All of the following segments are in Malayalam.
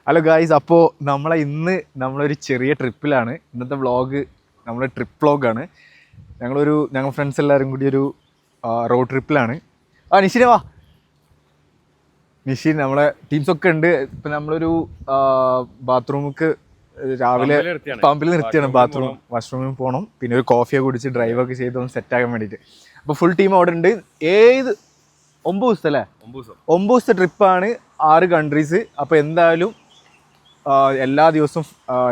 ഹലോ ഗായ്സ്, അപ്പോൾ നമ്മളൊരു ചെറിയ ട്രിപ്പിലാണ്. ഇന്നത്തെ വ്ളോഗ് നമ്മുടെ ട്രിപ്പ് വ്ളോഗാണ്. ഞങ്ങൾ ഫ്രണ്ട്സ് എല്ലാവരും കൂടി ഒരു റോഡ് ട്രിപ്പിലാണ്. നിഷിനെ വാ. നിഷിൻ, നമ്മളെ ടീംസൊക്കെ ഉണ്ട്. ഇപ്പം നമ്മളൊരു ബാത്റൂമിക്ക് രാവിലെ പമ്പിൽ നിർത്തിയാണ്. വാഷ്റൂമിൽ പോകണം. പിന്നെ ഒരു കോഫിയൊക്കെ കുടിച്ച് ഡ്രൈവൊക്കെ ചെയ്ത് ഒന്ന് സെറ്റാകാൻ വേണ്ടിയിട്ട്. അപ്പോൾ ഫുൾ ടീം അവിടെ ഉണ്ട്. 9 ദിവസത്തെ അല്ലേ? 9 ദിവസത്തെ ട്രിപ്പാണ്, 6 കൺട്രീസ്. അപ്പോൾ എന്തായാലും എല്ലാ ദിവസവും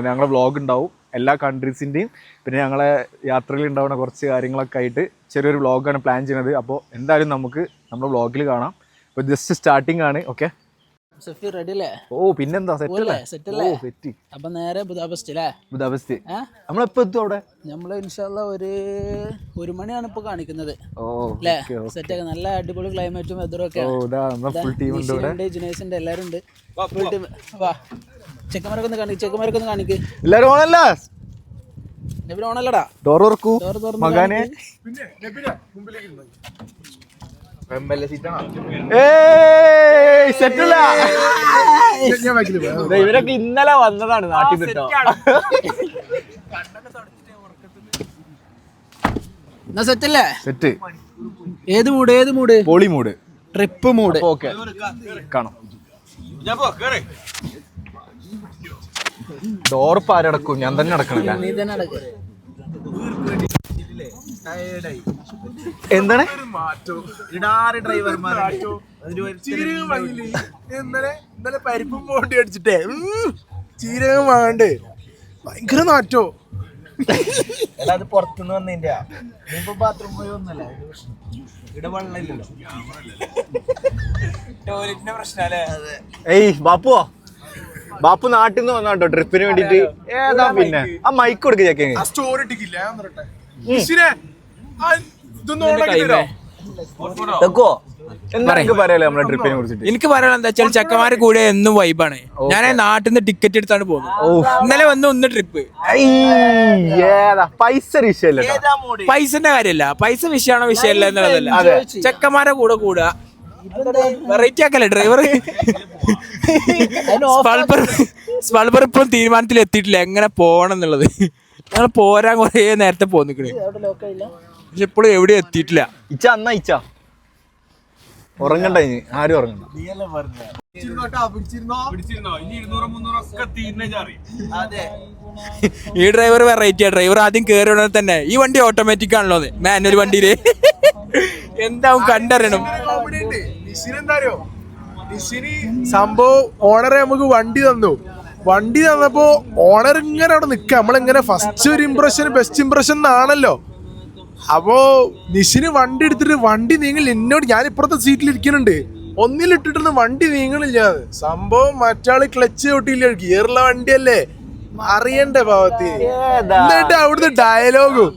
ഞങ്ങളെ വ്ളോഗ് ഉണ്ടാവും, എല്ലാ കൺട്രീസിൻ്റെയും. പിന്നെ ഞങ്ങളെ യാത്രയിൽ ഉണ്ടാവുന്ന കുറച്ച് കാര്യങ്ങളൊക്കെ ആയിട്ട് ചെറിയൊരു വ്ളോഗാണ് പ്ലാൻ ചെയ്യുന്നത്. അപ്പോൾ എന്തായാലും നമുക്ക് നമ്മുടെ വ്ളോഗിൽ കാണാം. അപ്പോൾ ജസ്റ്റ് സ്റ്റാർട്ടിംഗ് ആണ്. ഓക്കെ, റെഡി അല്ലേ? ഓ പിന്നെന്താ, സെറ്റ്. അപ്പൊ നേരെ ബുദാപെസ്റ്റ് അല്ലേ? ബുദാപെസ്റ്റ്. നമ്മളെപ്പോ എത്തും അവിടെ? നമ്മള് ഇൻഷാല്ലാ ഒരു മണിയാണ് ഇപ്പൊ കാണിക്കുന്നത് അല്ലേ? സെറ്റ് ആക്കി, നല്ല അടിപൊളി ക്ലൈമറ്റും വെതറും ഒക്കെ. ജിനേസിന്റെ എല്ലാരും ഉണ്ട്. വാ, ചെക്കന്മാരൊക്കെ ഒന്ന് കാണിക്ക്. എല്ലാരും ഓണല്ലേ? നബിൻ ഓണല്ലടാ. ഡോർ തുറക്കൂ മകാനെ. ഇവരൊക്കെ ഇന്നലെ വന്നതാണ് നാട്ടിൽ നിന്നിട്ടോ. സെറ്റല്ലേ? സെറ്റ്. ഏത് മൂഡ്? പോളി മൂഡ്, ട്രിപ്പ് മൂഡ്. ഓക്കെ, കാണാം. ഡോർപ്പ് ആരടക്കും? ഞാൻ തന്നെ അടക്കണില്ല. നീ തന്നെ അടക്ക. എന്താണ് ഇന്നലെ പരിപ്പും പോണ്ടി അടിച്ചിട്ടേ ചീരകം വാങ്ങണ്ടേ, ഭയങ്കര നാറ്റോ. അത് പുറത്തുനിന്ന് വന്നതിന്റെ ബാത്റൂം പോയി ഒന്നല്ല, ഇവിടെ വെള്ളമില്ലല്ലോ, ടോയ്ലറ്റിന്റെ പ്രശ്നല്ലേ. ഏയ് ബാപ്പു നാട്ടിൽ നിന്ന് വന്നാട്ടോ ട്രിപ്പിന് വേണ്ടിട്ട്. ഏതാ പിന്നെ ആ മൈക്ക് കൊടുക്ക ചേക്കേ. സ്റ്റോറി ഇട്ടിക്കില്ല, എനിക്ക് പറയാൻ എന്താ വെച്ചാൽ ചെക്കന്മാരെ കൂടെ എന്നും വൈബാണ്. ഞാൻ നാട്ടിൽ നിന്ന് ടിക്കറ്റ് എടുത്താണ് പോകുന്നത്. ഇന്നലെ ഒന്ന് ട്രിപ്പ്. പൈസന്റെ കാര്യമല്ല, പൈസ വിഷയമല്ല എന്നുള്ളതല്ല, ചെക്കന്മാരെ കൂടെ കൂടുക, വെറൈറ്റി ആക്കല്ലേ ഡ്രൈവർ. സ്പൾബർ ഇപ്പം തീരുമാനത്തിൽ എത്തിയിട്ടില്ല എങ്ങനെ പോകണം എന്നുള്ളത്. ഞങ്ങൾ പോരാൻ കുറേ നേരത്തെ പോന്നിക്കണേ, പക്ഷെ ഇപ്പോഴും എവിടെയും എത്തിയിട്ടില്ല. ഇച്ച ഉറങ്ങണ്ട, ആരും ഉറങ്ങണ്ട. ഈ ഡ്രൈവർ വെറൈറ്റിയാ. ഡ്രൈവർ ആദ്യം കയറി ഉടനെ തന്നെ ഈ വണ്ടി ഓട്ടോമാറ്റിക് ആണല്ലോ, മാനുവൽ വണ്ടിയില് എന്താവും കണ്ടറിയണം. സംഭവം ഓണറെ നമുക്ക് വണ്ടി തന്നപ്പോ ഓണർ ഇങ്ങനെ അവിടെ നിക്ക, നമ്മളിങ്ങനെ ഫസ്റ്റ് ഒരു ഇംപ്രഷൻ ബെസ്റ്റ് ഇംപ്രഷൻ എന്നാണല്ലോ. അപ്പോ നിഷിന് വണ്ടി എടുത്തിട്ട് വണ്ടി നീങ്ങില്ല. എന്നോട്, ഞാൻ ഇപ്പുറത്തെ സീറ്റിൽ ഇരിക്കുന്നുണ്ട്, ഒന്നിലിട്ടിട്ടൊന്നും വണ്ടി നീങ്ങണില്ല. സംഭവം മറ്റാള് ക്ലച്ച് തൊട്ടില്ല, ഗിയറുള്ള വണ്ടിയല്ലേ, അറിയണ്ടേ പാവത്തി. എന്നിട്ട് അവിടുന്ന് ഡയലോഗും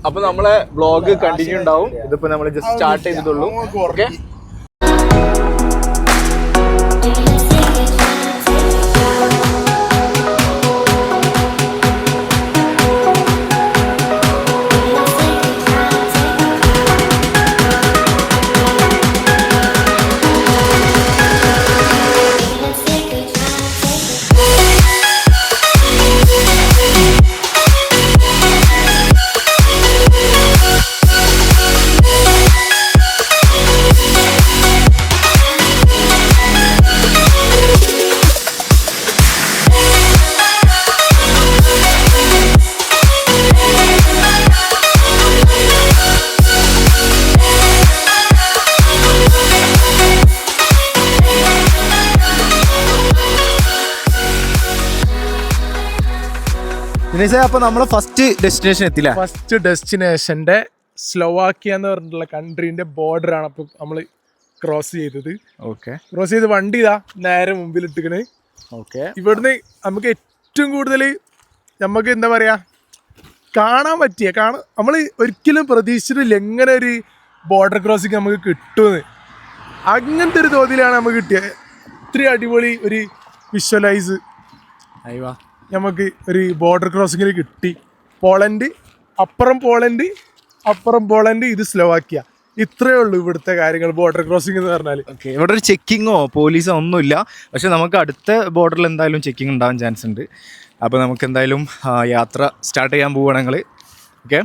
അപ്പൊ നമ്മളെ വ്ളോഗ് കണ്ടിന്യൂ ഉണ്ടാവും. ഇതിപ്പോ നമ്മൾ ജസ്റ്റ് സ്റ്റാർട്ട് ചെയ്തിട്ടുള്ളൂ. ഓക്കെ, അപ്പൊ നമ്മള് ഫസ്റ്റ് ഡെസ്റ്റിനേഷൻ എത്തില്ല. ഫസ്റ്റ് ഡെസ്റ്റിനേഷന്റെ സ്ലോവാക്യ എന്ന് പറഞ്ഞിട്ടുള്ള കൺട്രീന്റെ ബോർഡർ ആണ് അപ്പൊ നമ്മള് ക്രോസ് ചെയ്തത്. ഓക്കെ, ക്രോസ് ചെയ്ത് വണ്ടി ഇതാ നേരെ മുമ്പിൽ ഇട്ടിക്കണ്. ഓക്കെ, ഇവിടുന്ന് നമുക്ക് ഏറ്റവും കൂടുതൽ നമുക്ക് എന്താ പറയാ കാണാൻ പറ്റിയ നമ്മൾ ഒരിക്കലും പ്രതീക്ഷിച്ചിട്ടില്ല എങ്ങനെ ഒരു ബോർഡർ ക്രോസിങ് നമുക്ക് കിട്ടുമെന്ന്. അങ്ങനത്തെ ഒരു തോതിലാണ് നമുക്ക് കിട്ടിയത്. ഇത്രയും അടിപൊളി ഒരു വിഷ്വലൈസ് നമുക്ക് ഒരു ബോർഡർ ക്രോസിങ്ങിൽ കിട്ടി. പോളണ്ട്, അപ്പുറം പോളണ്ട്, ഇത് സ്ലോവാക്യ. ഇത്രയേ ഉള്ളൂ ഇവിടുത്തെ കാര്യങ്ങൾ, ബോർഡർ ക്രോസിംഗ് എന്ന് പറഞ്ഞാൽ. ഓക്കെ, ഇവിടെ ഒരു ചെക്കിങ്ങോ പോലീസോ ഒന്നുമില്ല. പക്ഷെ നമുക്ക് അടുത്ത ബോർഡറിൽ എന്തായാലും ചെക്കിങ് ഉണ്ടാവാൻ ചാൻസ് ഉണ്ട്. അപ്പോൾ നമുക്ക് എന്തായാലും യാത്ര സ്റ്റാർട്ട് ചെയ്യാൻ പോവുകയാണ് ഞങ്ങൾ. ഓക്കെ,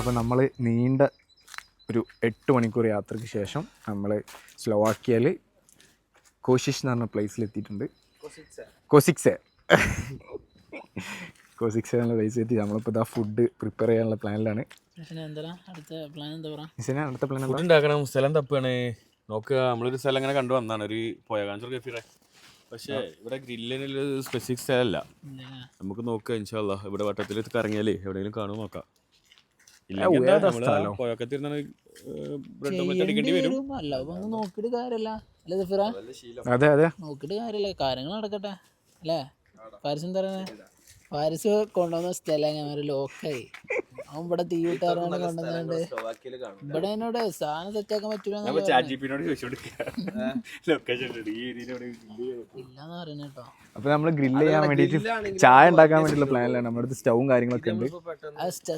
അപ്പോൾ നമ്മൾ നീണ്ട ഒരു 8 മണിക്കൂർ യാത്രയ്ക്ക് ശേഷം നമ്മൾ സ്ലോവാക്യയിൽ കോഷിഷ് എന്ന് പറഞ്ഞ പ്ലേസിലെത്തിയിട്ടുണ്ട്. കോസിക്സെ എന്നുള്ള പ്ലേസ് എത്തി. നമ്മളിപ്പോൾ ഇതാ ഫുഡ് പ്രിപ്പയർ ചെയ്യാനുള്ള പ്ലാനിലാണ്. അടുത്ത പ്ലാൻ ഫുഡ് ഉണ്ടാക്കണം. സ്ഥലം തപ്പാണ് നോക്കുക. നമ്മളൊരു സ്ഥലം ഇങ്ങനെ കണ്ടു വന്നാണ്, ഒരു പോയകാഞ്ചൂർ കഫീറെ. പക്ഷേ ഇവിടെ ഗ്രില്ലിനൊരു സ്പെസിഫിക് സ്ഥലമല്ല. നമുക്ക് നോക്കാം ഇൻഷാ അല്ലാഹ്. ഇവിടെ വട്ടത്തിൽ കറങ്ങിയാലേ എവിടെയെങ്കിലും കാണുമോ നോക്കാം. അതെ അതെ, നോക്കിട്ട് കാര്യമില്ല, കാര്യങ്ങൾ നടക്കട്ടെ അല്ലേ. പാരിസ് എന്താ പറയുന്നത്, പാരിസ് കൊണ്ടുവന്ന സ്ഥലം ലോക്കായി. അവൻ ഇവിടെ തീ വിട്ടാറാണ് കൊണ്ടുവന്നുണ്ട്. ഇവിടെ എന്നോട് സാധനം സെറ്റാക്കാൻ പറ്റൂല ഇല്ലാന്ന് പറയുന്നത് കേട്ടോ. അപ്പൊ നമ്മള് ഗ്രില്ല് ചെയ്യാൻ വേണ്ടിട്ട് ചായ ഉണ്ടാക്കാൻ വേണ്ടിയുള്ള പ്ലാനിലാണ്. നമ്മുടെ അടുത്ത് സ്റ്റവും കാര്യങ്ങളൊക്കെ ഉണ്ട്.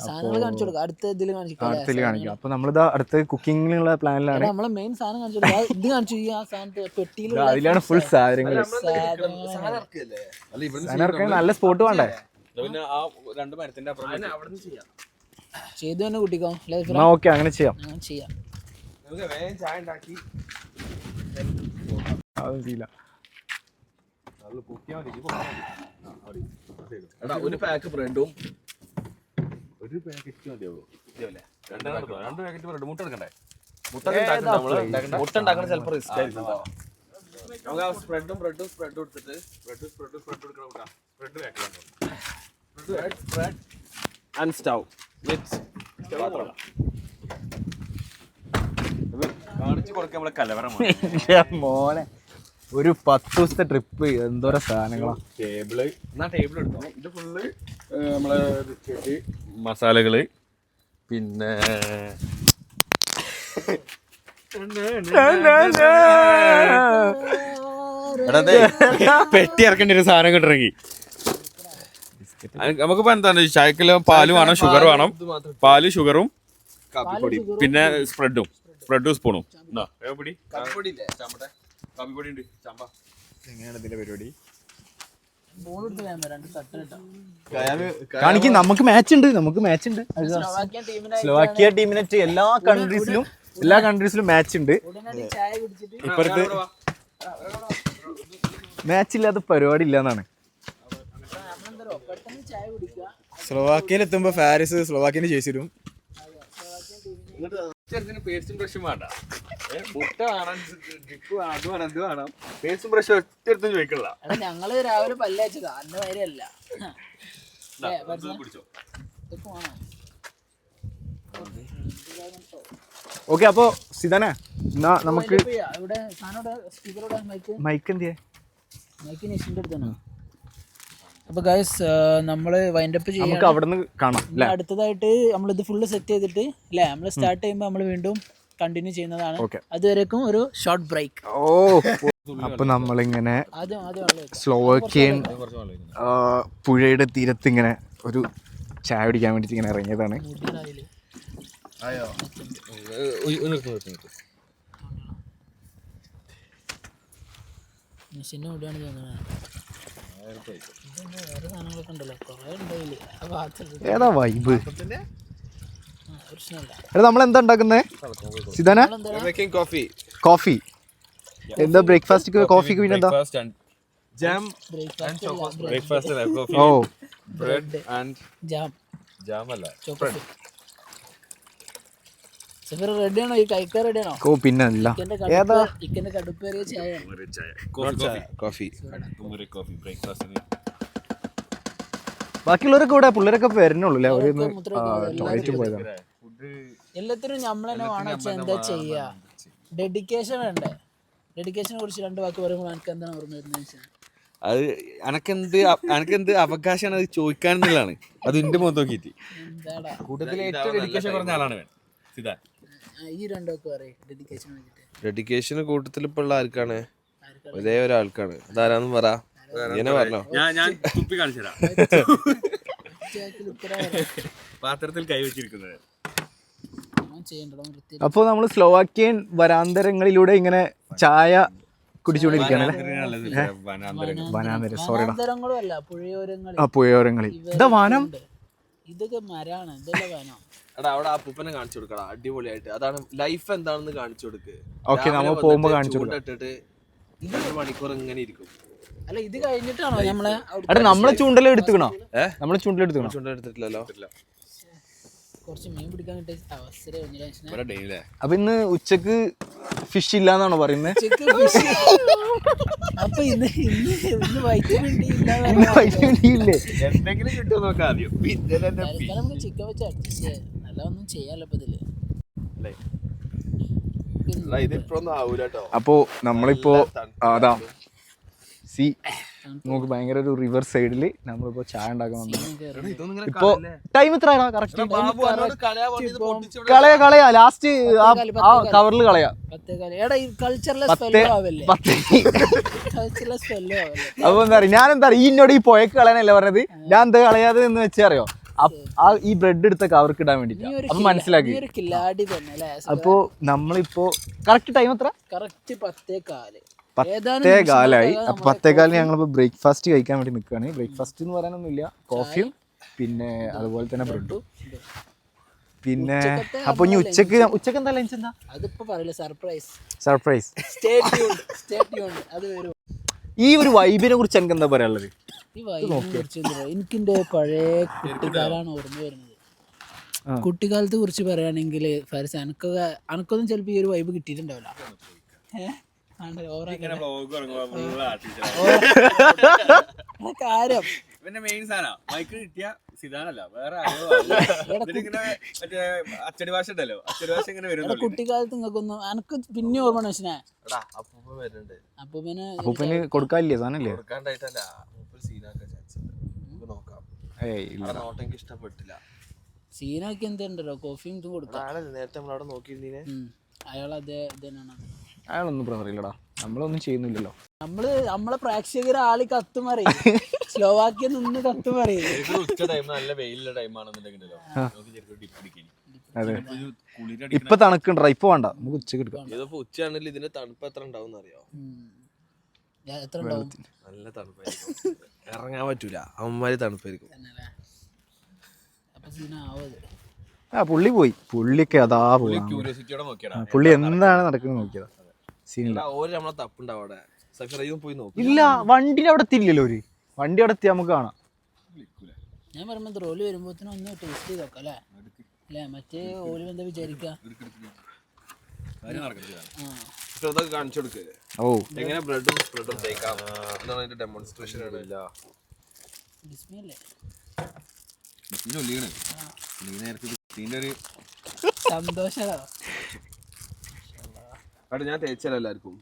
സാധനങ്ങൾ കാണിച്ചു കൊടുക്കാം, അടുത്ത ഇതിൽ കാണിക്കാം. അപ്പൊ നമ്മളിതാ അടുത്ത കുക്കിങ്ങിനുള്ള പ്ലാനിലാണ്. നമ്മളെ മെയിൻ സാധനം കാണിച്ചു കൊടുക്കാം. ഇത് കാണിച്ചു ഈ ആ സാധനത്ത് പെട്ടിയിൽ അതിലാണ് ഫുൾ സാധനങ്ങൾ. നല്ല സ്പോട്ട് വേണ്ടേ. രണ്ട് മരത്തിന്റെ അപ്പുറം ചെയ്തു തന്നെ കുട്ടിക്കോ. ഓക്കെ, അങ്ങനെ ചെയ്യാം. ഒരു പാക്ക് ബ്രെഡും ഒരു പാക്കറ്റ് മതിയാവോ? രണ്ട് പാക്കറ്റ് ബ്രെഡ്. മുട്ട എടുക്കണ്ടേ? മുട്ട ഉണ്ടാക്കണ ചിലപ്പോൾ റിസ്ക് ആയിരിക്കും. നമുക്ക് ആ സ്പ്രെഡും എടുത്തിട്ട് ബ്രെഡ് ആൻഡ് സ്റ്റൗ കാണിച്ചു കൊടുക്കാൻ നമ്മളെ കലവറമാണ് മോനെ. ഒരു 10 ദിവസത്തെ ട്രിപ്പ് എന്തോരം സാധനങ്ങളാ. ടേബിള് എടുത്തോ. ഇത് ഫുള്ള് നമ്മളെ മസാലകള്, പിന്നെ പെട്ടി ഇറക്കേണ്ട ഒരു സാധനം കിട്ടണമെങ്കിൽ നമുക്കിപ്പോ എന്താണ്, ചായക്കല്ലോ പാല് വേണം, ഷുഗർ വേണം. പാല്, ഷുഗറും പിന്നെ സ്പ്രെഡും സ്പൂണും. എങ്ങനെയാണ് ഇതിന്റെ പരിപാടി? കാണിക്കും. നമുക്ക് മാച്ച് ഉണ്ട്. സ്ലോവാക്യ ടീമിനെറ്റ് എല്ലാ കൺട്രീസിലും മാച്ച് ഉണ്ട്. ഇപ്പോഴത്തെ മാച്ച് ഇല്ലാത്ത പരിപാടി ഇല്ലെന്നാണ്. സ്ലോവാക്യയിൽ എത്തുമ്പോ ഫാരിസ് സ്ലോവാക്യന് ചേച്ചിരും. പേസ്റ്റും ബ്രഷും വേണ്ട, മുട്ട വേണം, അത് വേണം, ഇത് വേണം. പേസ്റ്റും ബ്രഷും ഒറ്റ ചോദിക്കണില്ല. ഞങ്ങള് രാവിലെ പല്ലയച്ചതാ, അന്ന് വരെയല്ല. ഓക്കെ, അപ്പൊ സിദാനെ നമുക്ക് മൈക്ക് എന്ത് ചെയ്യാ? അപ്പോൾ ഗൈസ് നമ്മൾ വൈൻഡപ്പ് ചെയ്യാം. നമുക്ക് അവിടുന്ന് കാണാം. അടുത്തതായിട്ട് നമ്മളിത് ഫുള്ള് സെറ്റ് ചെയ്തിട്ട് അല്ലേ, നമ്മൾ സ്റ്റാർട്ട് ചെയ്യുമ്പോൾ നമ്മൾ വീണ്ടും കണ്ടിന്യൂ ചെയ്യുന്നതാണ്. അതുവരേക്കും ഒരു ഷോർട്ട് ബ്രേക്ക്. അപ്പൊ നമ്മളിങ്ങനെ സ്ലോവാക്യൻ പുഴയുടെ തീരത്ത് ഇങ്ങനെ ഒരു ചായ കുടിക്കാൻ വേണ്ടിട്ട് ഇങ്ങനെ ഇറങ്ങിയതാണ്. മെഷീൻ ഓടുകയാണ് തോന്നുന്നത്. വേറെ സാധനങ്ങളൊക്കെ ഉണ്ടല്ലോ കുറേ ഉണ്ടായില്ലേ ആ ഭാഗത്ത് ഏതാ വൈബ്? പ്രശ്നമില്ല. എടാ നമ്മൾ എന്താ ഉണ്ടാക്കുന്നത് സിതാന? കോഫി. എന്താ ബ്രേക്ക്ഫാസ്റ്റ് കോഫിക്ക് പിന്നെ എന്താ? ജാം ബ്രേക്ക്ഫാസ്റ്റ് അല്ല coffee or bread and jam അല്ല ചോക്ലേറ്റ്. സഫീർ റെഡിയാണോ? ഈ കഴിക്കാൻ റെഡിയാണോ? ഓ പിന്നെ അല്ല ഏതാ? ഇക്കന്റെ കടുപ്പേറിയ ചായ കോഫി കോഫി ബ്രേക്ക്ഫാസ്റ്റിന്. ബാക്കിയുള്ളവരൊക്കെ ഇവിടെ പിള്ളേരൊക്കെ വരുന്നുള്ളൂ അല്ലേ? അവരൊന്ന് ടോയ്ലറ്റ് പോയതാണ്. എല്ലാത്തിനും നമ്മളെന്നെ വേണം. എന്താ ചെയ്യാ? ഡെഡിക്കേഷൻ വേണ്ടേ? ഡെഡിക്കേഷനെ കുറിച്ച് 2 വാക്ക് പറയുമ്പോൾ എനിക്ക് എന്താണ് ഓർമ്മ വരുന്നത് വെച്ചാൽ അത് അനക്കെന്ത് അവകാശമാണ് അത് ചോദിക്കാന്നുള്ളതാണ്. അത് എന്റെ മുഖത്ത് നോക്കിയിട്ട് എന്താടാ കൂട്ടത്തിൽ ഏറ്റവും ഡെഡിക്കേഷൻ പറഞ്ഞ ആളാണ് സിതാൻ. ഈ 2 വാക്ക് പറയും ഡെഡിക്കേഷൻ വേണ്ടിട്ട്. ഡെഡിക്കേഷൻ കൂട്ടത്തിൽ ഇപ്പോൾ ഉള്ള ആർക്കാണ്? ഒരേ ഒരാൾക്കാണ്. അതാരാന്ന് പറ. ഇങ്ങനെ പറഞ്ഞോ. ഞാൻ തുപ്പി കാണിച്ചു തരാം. ഉത്തരവാദിത്തം പാത്രത്തിൽ കൈവച്ചിരിക്കുന്നത്. ചെയ്യണ്ടോ വൃത്തി. അപ്പോൾ നമ്മൾ സ്ലോവാക്യൻ വരാന്തരങ്ങളിലൂടെ ഇങ്ങനെ ചായ കുടിച്ചുകൊണ്ടിരിക്കുകയാണ്. വനാന്തരം സോറിടാ. വനാന്തരങ്ങളും അല്ല പുഴയോരങ്ങളിൽ. ആ പുഴയോരങ്ങളിൽ. ഇതാ വനം. ഇതൊക്കെ മരാണ്. ഇതല്ല വനം. എടാ അവിടെ ആ പൂപ്പനെ കാണിച്ചു കൊടുക്കടാ അടിപൊളിയായിട്ട്. അതാണ് ലൈഫ് എന്താണെന്ന് കാണിച്ചു കൊടുക്ക്. ഓക്കെ നമ്മൾ പോകുമ്പോ കാണിച്ചു കൊടുക്കാം. ഇട്ടിട്ട് 2 മണിക്കൂർ ഇങ്ങനെ ഇരിക്കും. അല്ല ഇത് കഴിഞ്ഞിട്ടാണോ നമ്മളെ എടാ നമ്മളെ ചൂണ്ടല എടുത്തുക്കണോ? നമ്മളെ ചൂണ്ടല എടുത്തുക്കണോ? ചൂണ്ടെടുത്തിട്ടില്ലല്ലോ. കുറച്ച് മീൻ പിടിക്കാൻ കിട്ടിയ അവസരം. അപ്പൊ ഇന്ന് ഉച്ചക്ക് ഫിഷ് ഇല്ലാന്നാണോ പറയുന്നത്? അപ്പൊ ഇന്ന് വൈറ്റമിൻ ഡി ഇല്ലേ? എന്തെങ്കിലും കിട്ടുമോ നോക്കാം ആദ്യം. നമുക്ക് ചിക്കൻ വെച്ച് അഡ്ജസ്റ്റ് ചെയ്യാം. നല്ല ഒന്നും ചെയ്യാലോ ഇപ്പൊ ഇതില്. ഇതിപ്പോഴൊന്നും ആവൂല കേട്ടോ. അപ്പോ നമ്മളിപ്പോ അതാ നമുക്ക് ഭയങ്കര ഒരു റിവർ സൈഡില് നമ്മളിപ്പോ ചായ ഉണ്ടാക്കാൻ വന്നത്. ഇപ്പൊ ടൈം എത്ര കറക്റ്റ്? കളയാ ലാസ്റ്റ് ആ കവറിൽ കളയാ. അപ്പൊ എന്താ പറയാ, ഞാൻ എന്താ ഈ എന്നോട് ഈ പോയക്ക് കളയാനല്ല പറഞ്ഞത്. ഞാൻ എന്താ കളയാതെ എന്ന് വെച്ചാ അറിയോ? ആ ഈ ബ്രെഡ് എടുത്ത കവർക്ക് ഇടാൻ വേണ്ടിട്ട്. അപ്പൊ മനസ്സിലാക്കി. അപ്പൊ നമ്മളിപ്പോ കറക്റ്റ് ടൈം എത്ര? കറക്റ്റ് 10:15. 10:15. അപ്പൊ 10:15 ഞങ്ങളിപ്പോ ബ്രേക്ക്ഫാസ്റ്റ് കഴിക്കാൻ വേണ്ടി നിൽക്കുകയാണ്. ബ്രേക്ക്ഫാസ്റ്റ് എന്ന് പറയാനൊന്നുമില്ല, കോഫിയും പിന്നെ അതുപോലെ തന്നെ ബ്രെഡും. പിന്നെ അപ്പൊ ഇനി ഉച്ചക്ക് എന്താ ലഞ്ച്? എന്താ അതിപ്പോ പറയില്ല. സർപ്രൈസ്. അത് വരും. ഈ ഒരു വൈബിനെ കുറിച്ച് എനിക്ക് എന്താ പറയാനുള്ളത്? ഈ വൈബിനെ കുറിച്ച് എനിക്കെന്റെ പഴയ കുട്ടിക്കാലാണ് ഓർമ്മ വരുന്നത്. കുട്ടിക്കാലത്തെ കുറിച്ച് പറയുകയാണെങ്കിൽ ഫാരിസ് അനക്കൊന്നും ചിലപ്പോ ഈ ഒരു വൈബ് കിട്ടിയിട്ടുണ്ടാവില്ല. കാര്യം മെയിൻ സാധനം മൈക്ക് കിട്ടിയ സിതാനല്ല വേറെ അച്ചടി ഭാഷ ഉണ്ടല്ലോ. അച്ചടി ഭാഷ ഇങ്ങനെ വരും. കുട്ടിക്കാലത്ത് നിങ്ങൾക്കൊന്നും എനക്ക് പിന്നെ ഓർമ്മ വെച്ചാ അപ്പൂപ്പന് കൊടുക്കാനില്ലേ സാധനല്ലേ? ഇഷ്ടപ്പെട്ടില്ല. സീനൊക്കെ എന്തുണ്ടല്ലോ കോഫിയും ഇതും കൊടുക്കാം. നേരത്തെ നമ്മളവിടെ നോക്കിയിരുന്നീനെ. അയാൾ തന്നെയാണ്. അയാളൊന്നും പറയില്ലടാ, നമ്മളൊന്നും ചെയ്യുന്നില്ലല്ലോ. നമ്മളെ പ്രേക്ഷകർ ആളി കത്തുമറി സ്ലോവാക്യ നിന്ന് കത്തുമറി. ഉച്ച ടൈം നല്ല വെയിലുള്ള ടൈമാണെന്നുണ്ടെങ്കിലോ അതെ ഇപ്പൊ തണുക്കണ്ട. ഇപ്പൊ വേണ്ട, നമുക്ക് ഉച്ചക്ക് എടുക്കാം. ഇതിപ്പോ ഉച്ചയാണെങ്കിൽ ഇതിന്റെ തണുപ്പ് എത്ര ഉണ്ടാവും അറിയോ? എത്ര ഉണ്ടാവും? നല്ല തണുപ്പായിരിക്കും. ഇറങ്ങാൻ പറ്റൂല, അമ്മമാര് തണുപ്പായിരിക്കും. അപ്പൊ സീനാവത്. പുള്ളി പോയി. പുള്ളിയൊക്കെ അതാ പോയി. ക്യൂരിയോസിറ്റിയോടെ നോക്കിയടാ പുള്ളി എന്താണ് നടക്കുന്നത് നോക്കിയതാ. സീനില്ല. ഓര് നമ്മളെ തപ്പുണ്ടാവും അവിടെ. സഫീറയും പോയി നോക്കും. ഇല്ല, വണ്ടി അവിടെ എത്തിയില്ലല്ലോ. ഒരു വണ്ടി അവിടെ എത്തി നമുക്ക് കാണാം. ഞാൻ പറയുമ്പോ റോല് വരുമ്പോഴത്തേനും ഒന്ന് ടേസ്റ്റ് ചെയ്ത് നോക്കാം അല്ലേ? അല്ലേ മറ്റേ ഓല് എന്താ വിചാരിക്ക? ഇതൊക്കെ കാണിച്ചു കൊടുക്കേ. ഓ എങ്ങനെ ബ്രെഡും തേക്കാം എന്താണ് അതിന്റെ ഡെമോൺസ്ട്രേഷൻ ആണ്. ഡിസ്മി അല്ലേ? സന്തോഷോ ഞാൻ തേച്ചല്ലോ എല്ലാവർക്കും.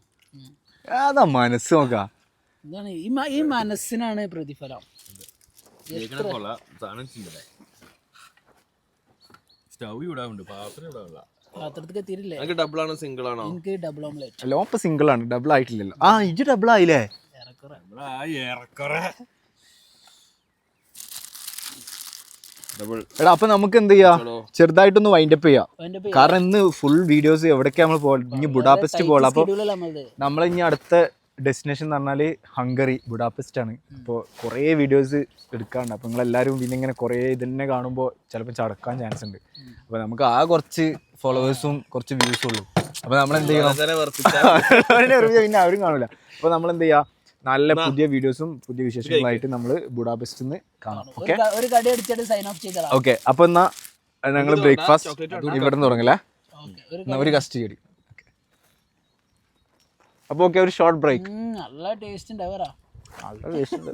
അതാ മനസ്സ് നോക്കാം. എന്താണ് ഈ മനസ്സിനാണ് പ്രതിഫലം. സ്റ്റവ് ഇടാറുണ്ട്, പാത്രം ഇടാറില്ല. പാത്രത്തിൽ എത്തിയിട്ടില്ലേ? എനിക്ക് ഡബിൾ ആണോ സിംഗിൾ ആണോ? എനിക്ക് ഡബിൾ ഓംലെറ്റ്. അല്ല ഇപ്പൊ സിംഗിൾ ആണ്, ഡബിൾ ആയിട്ടില്ലല്ലോ. ആ ഇജ് ഡബിൾ ആയില്ലേ? എടാ അപ്പൊ നമുക്ക് എന്ത് ചെയ്യാ, ചെറുതായിട്ടൊന്ന് വൈൻഡപ്പ് ചെയ്യാം. കാരണം ഇന്ന് ഫുൾ വീഡിയോസ് എവിടേക്കാ നമ്മൾ ഇനി ബുഡാപെസ്റ്റ് പോകണം. അപ്പൊ നമ്മൾ ഇനി അടുത്ത ഡെസ്റ്റിനേഷൻ എന്ന് പറഞ്ഞാൽ ഹംഗറി ബുഡാപെസ്റ്റ് ആണ്. അപ്പോൾ കുറേ വീഡിയോസ് എടുക്കാറുണ്ട്. അപ്പോൾ നിങ്ങളെല്ലാവരും പിന്നെ ഇങ്ങനെ കുറേ ഇതന്നെ കാണുമ്പോൾ ചിലപ്പോൾ ചടക്കാൻ ചാൻസ് ഉണ്ട്. അപ്പോൾ നമുക്ക് ആ കുറച്ച് ഫോളോവേഴ്സും കുറച്ച് വ്യൂസും ഉള്ളൂ. അപ്പോൾ നമ്മൾ എന്ത് ചെയ്യണം, പിന്നെ അവരും കാണില്ല. അപ്പോൾ നമ്മൾ എന്ത് ചെയ്യുക, നല്ല പുതിയ വീഡിയോസും പുതിയ വിശേഷങ്ങളായിട്ട് നമ്മൾ ബുഡാപെസ്റ്റിൽ നിന്ന് കാണാം. ഓക്കെ ഒരു കടി അടിച്ചിട്ട് സൈൻ ഓഫ് ചെയ്തതാണ്. ഓക്കെ. അപ്പോൾ എന്നാൽ ഞങ്ങൾ ബ്രേക്ക്ഫാസ്റ്റ് ഇവിടെ നിന്ന് തുടങ്ങല്ലേ, ഒരു കസ്റ്റ് ചെടി. അപ്പോൾ ഓക്കെ, ഒരു ഷോർട്ട് ബ്രേക്ക്. നല്ല ടേസ്റ്റ് ഉണ്ടാവാ, നല്ല ടേസ്റ്റ് ഉണ്ട്.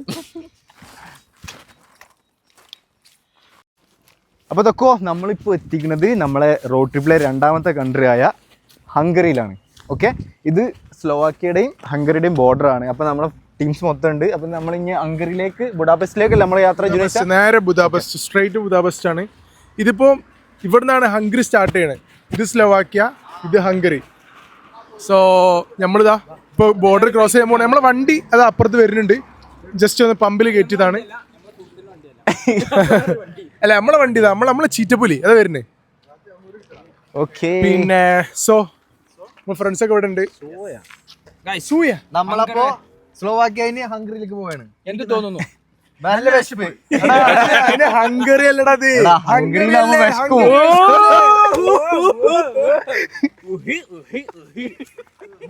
അപ്പോൾ ഇതൊക്കെ നമ്മളിപ്പോൾ എത്തിക്കുന്നത് നമ്മളെ റോഡ് ട്രിപ്പിലെ രണ്ടാമത്തെ കൺട്രി ആയ ഹംഗറിയിലാണ്. ഓക്കെ, ഇത് സ്ലോവാക്യയുടെയും ഹംഗറിയുടെയും ബോർഡറാണ്. അപ്പോൾ നമ്മളെ ടീംസ് മൊത്തം ഉണ്ട്. അപ്പം നമ്മളിങ്ങനെ ഹംഗറിയിലേക്ക് ബുഡാപെസ്റ്റിലേക്ക് നമ്മൾ യാത്ര ചെയ്യുന്നത് നേരെ ബുദാപെസ്റ്റ്, സ്ട്രൈറ്റ് ബുദാപെസ്റ്റ് ആണ്. ഇതിപ്പോൾ ഇവിടെ നിന്നാണ് ഹംഗറി സ്റ്റാർട്ട് ചെയ്യണത്. ഇത് സ്ലോവാക്യ, ഇത് ഹംഗറി. സോ നമ്മളിതാ ഇപ്പോൾ ബോർഡർ ക്രോസ് ചെയ്യുമ്പോൾ നമ്മളെ വണ്ടി അത് അപ്പുറത്ത് വരുന്നുണ്ട്. ജസ്റ്റ് ഒന്ന് പമ്പിൽ കയറ്റിയതാണ്. അല്ല, നമ്മളെ വണ്ടി ഇതാ, നമ്മളെ ചീറ്റപ്പുലി അതാ വരുന്നത്. ഓക്കെ. പിന്നെ സോ നമ്മുടെ ഫ്രണ്ട്സ് ഒക്കെ ഇവിടെ ഉണ്ട്. സൂയ നമ്മളപ്പോ സ്ലോവാക്യന് ഹംഗറിയിലേക്ക് പോവാണ്. എന്ത് തോന്നുന്നു? നല്ല വിശപ്പ്. ഹംഗറി അല്ലടാ, അത്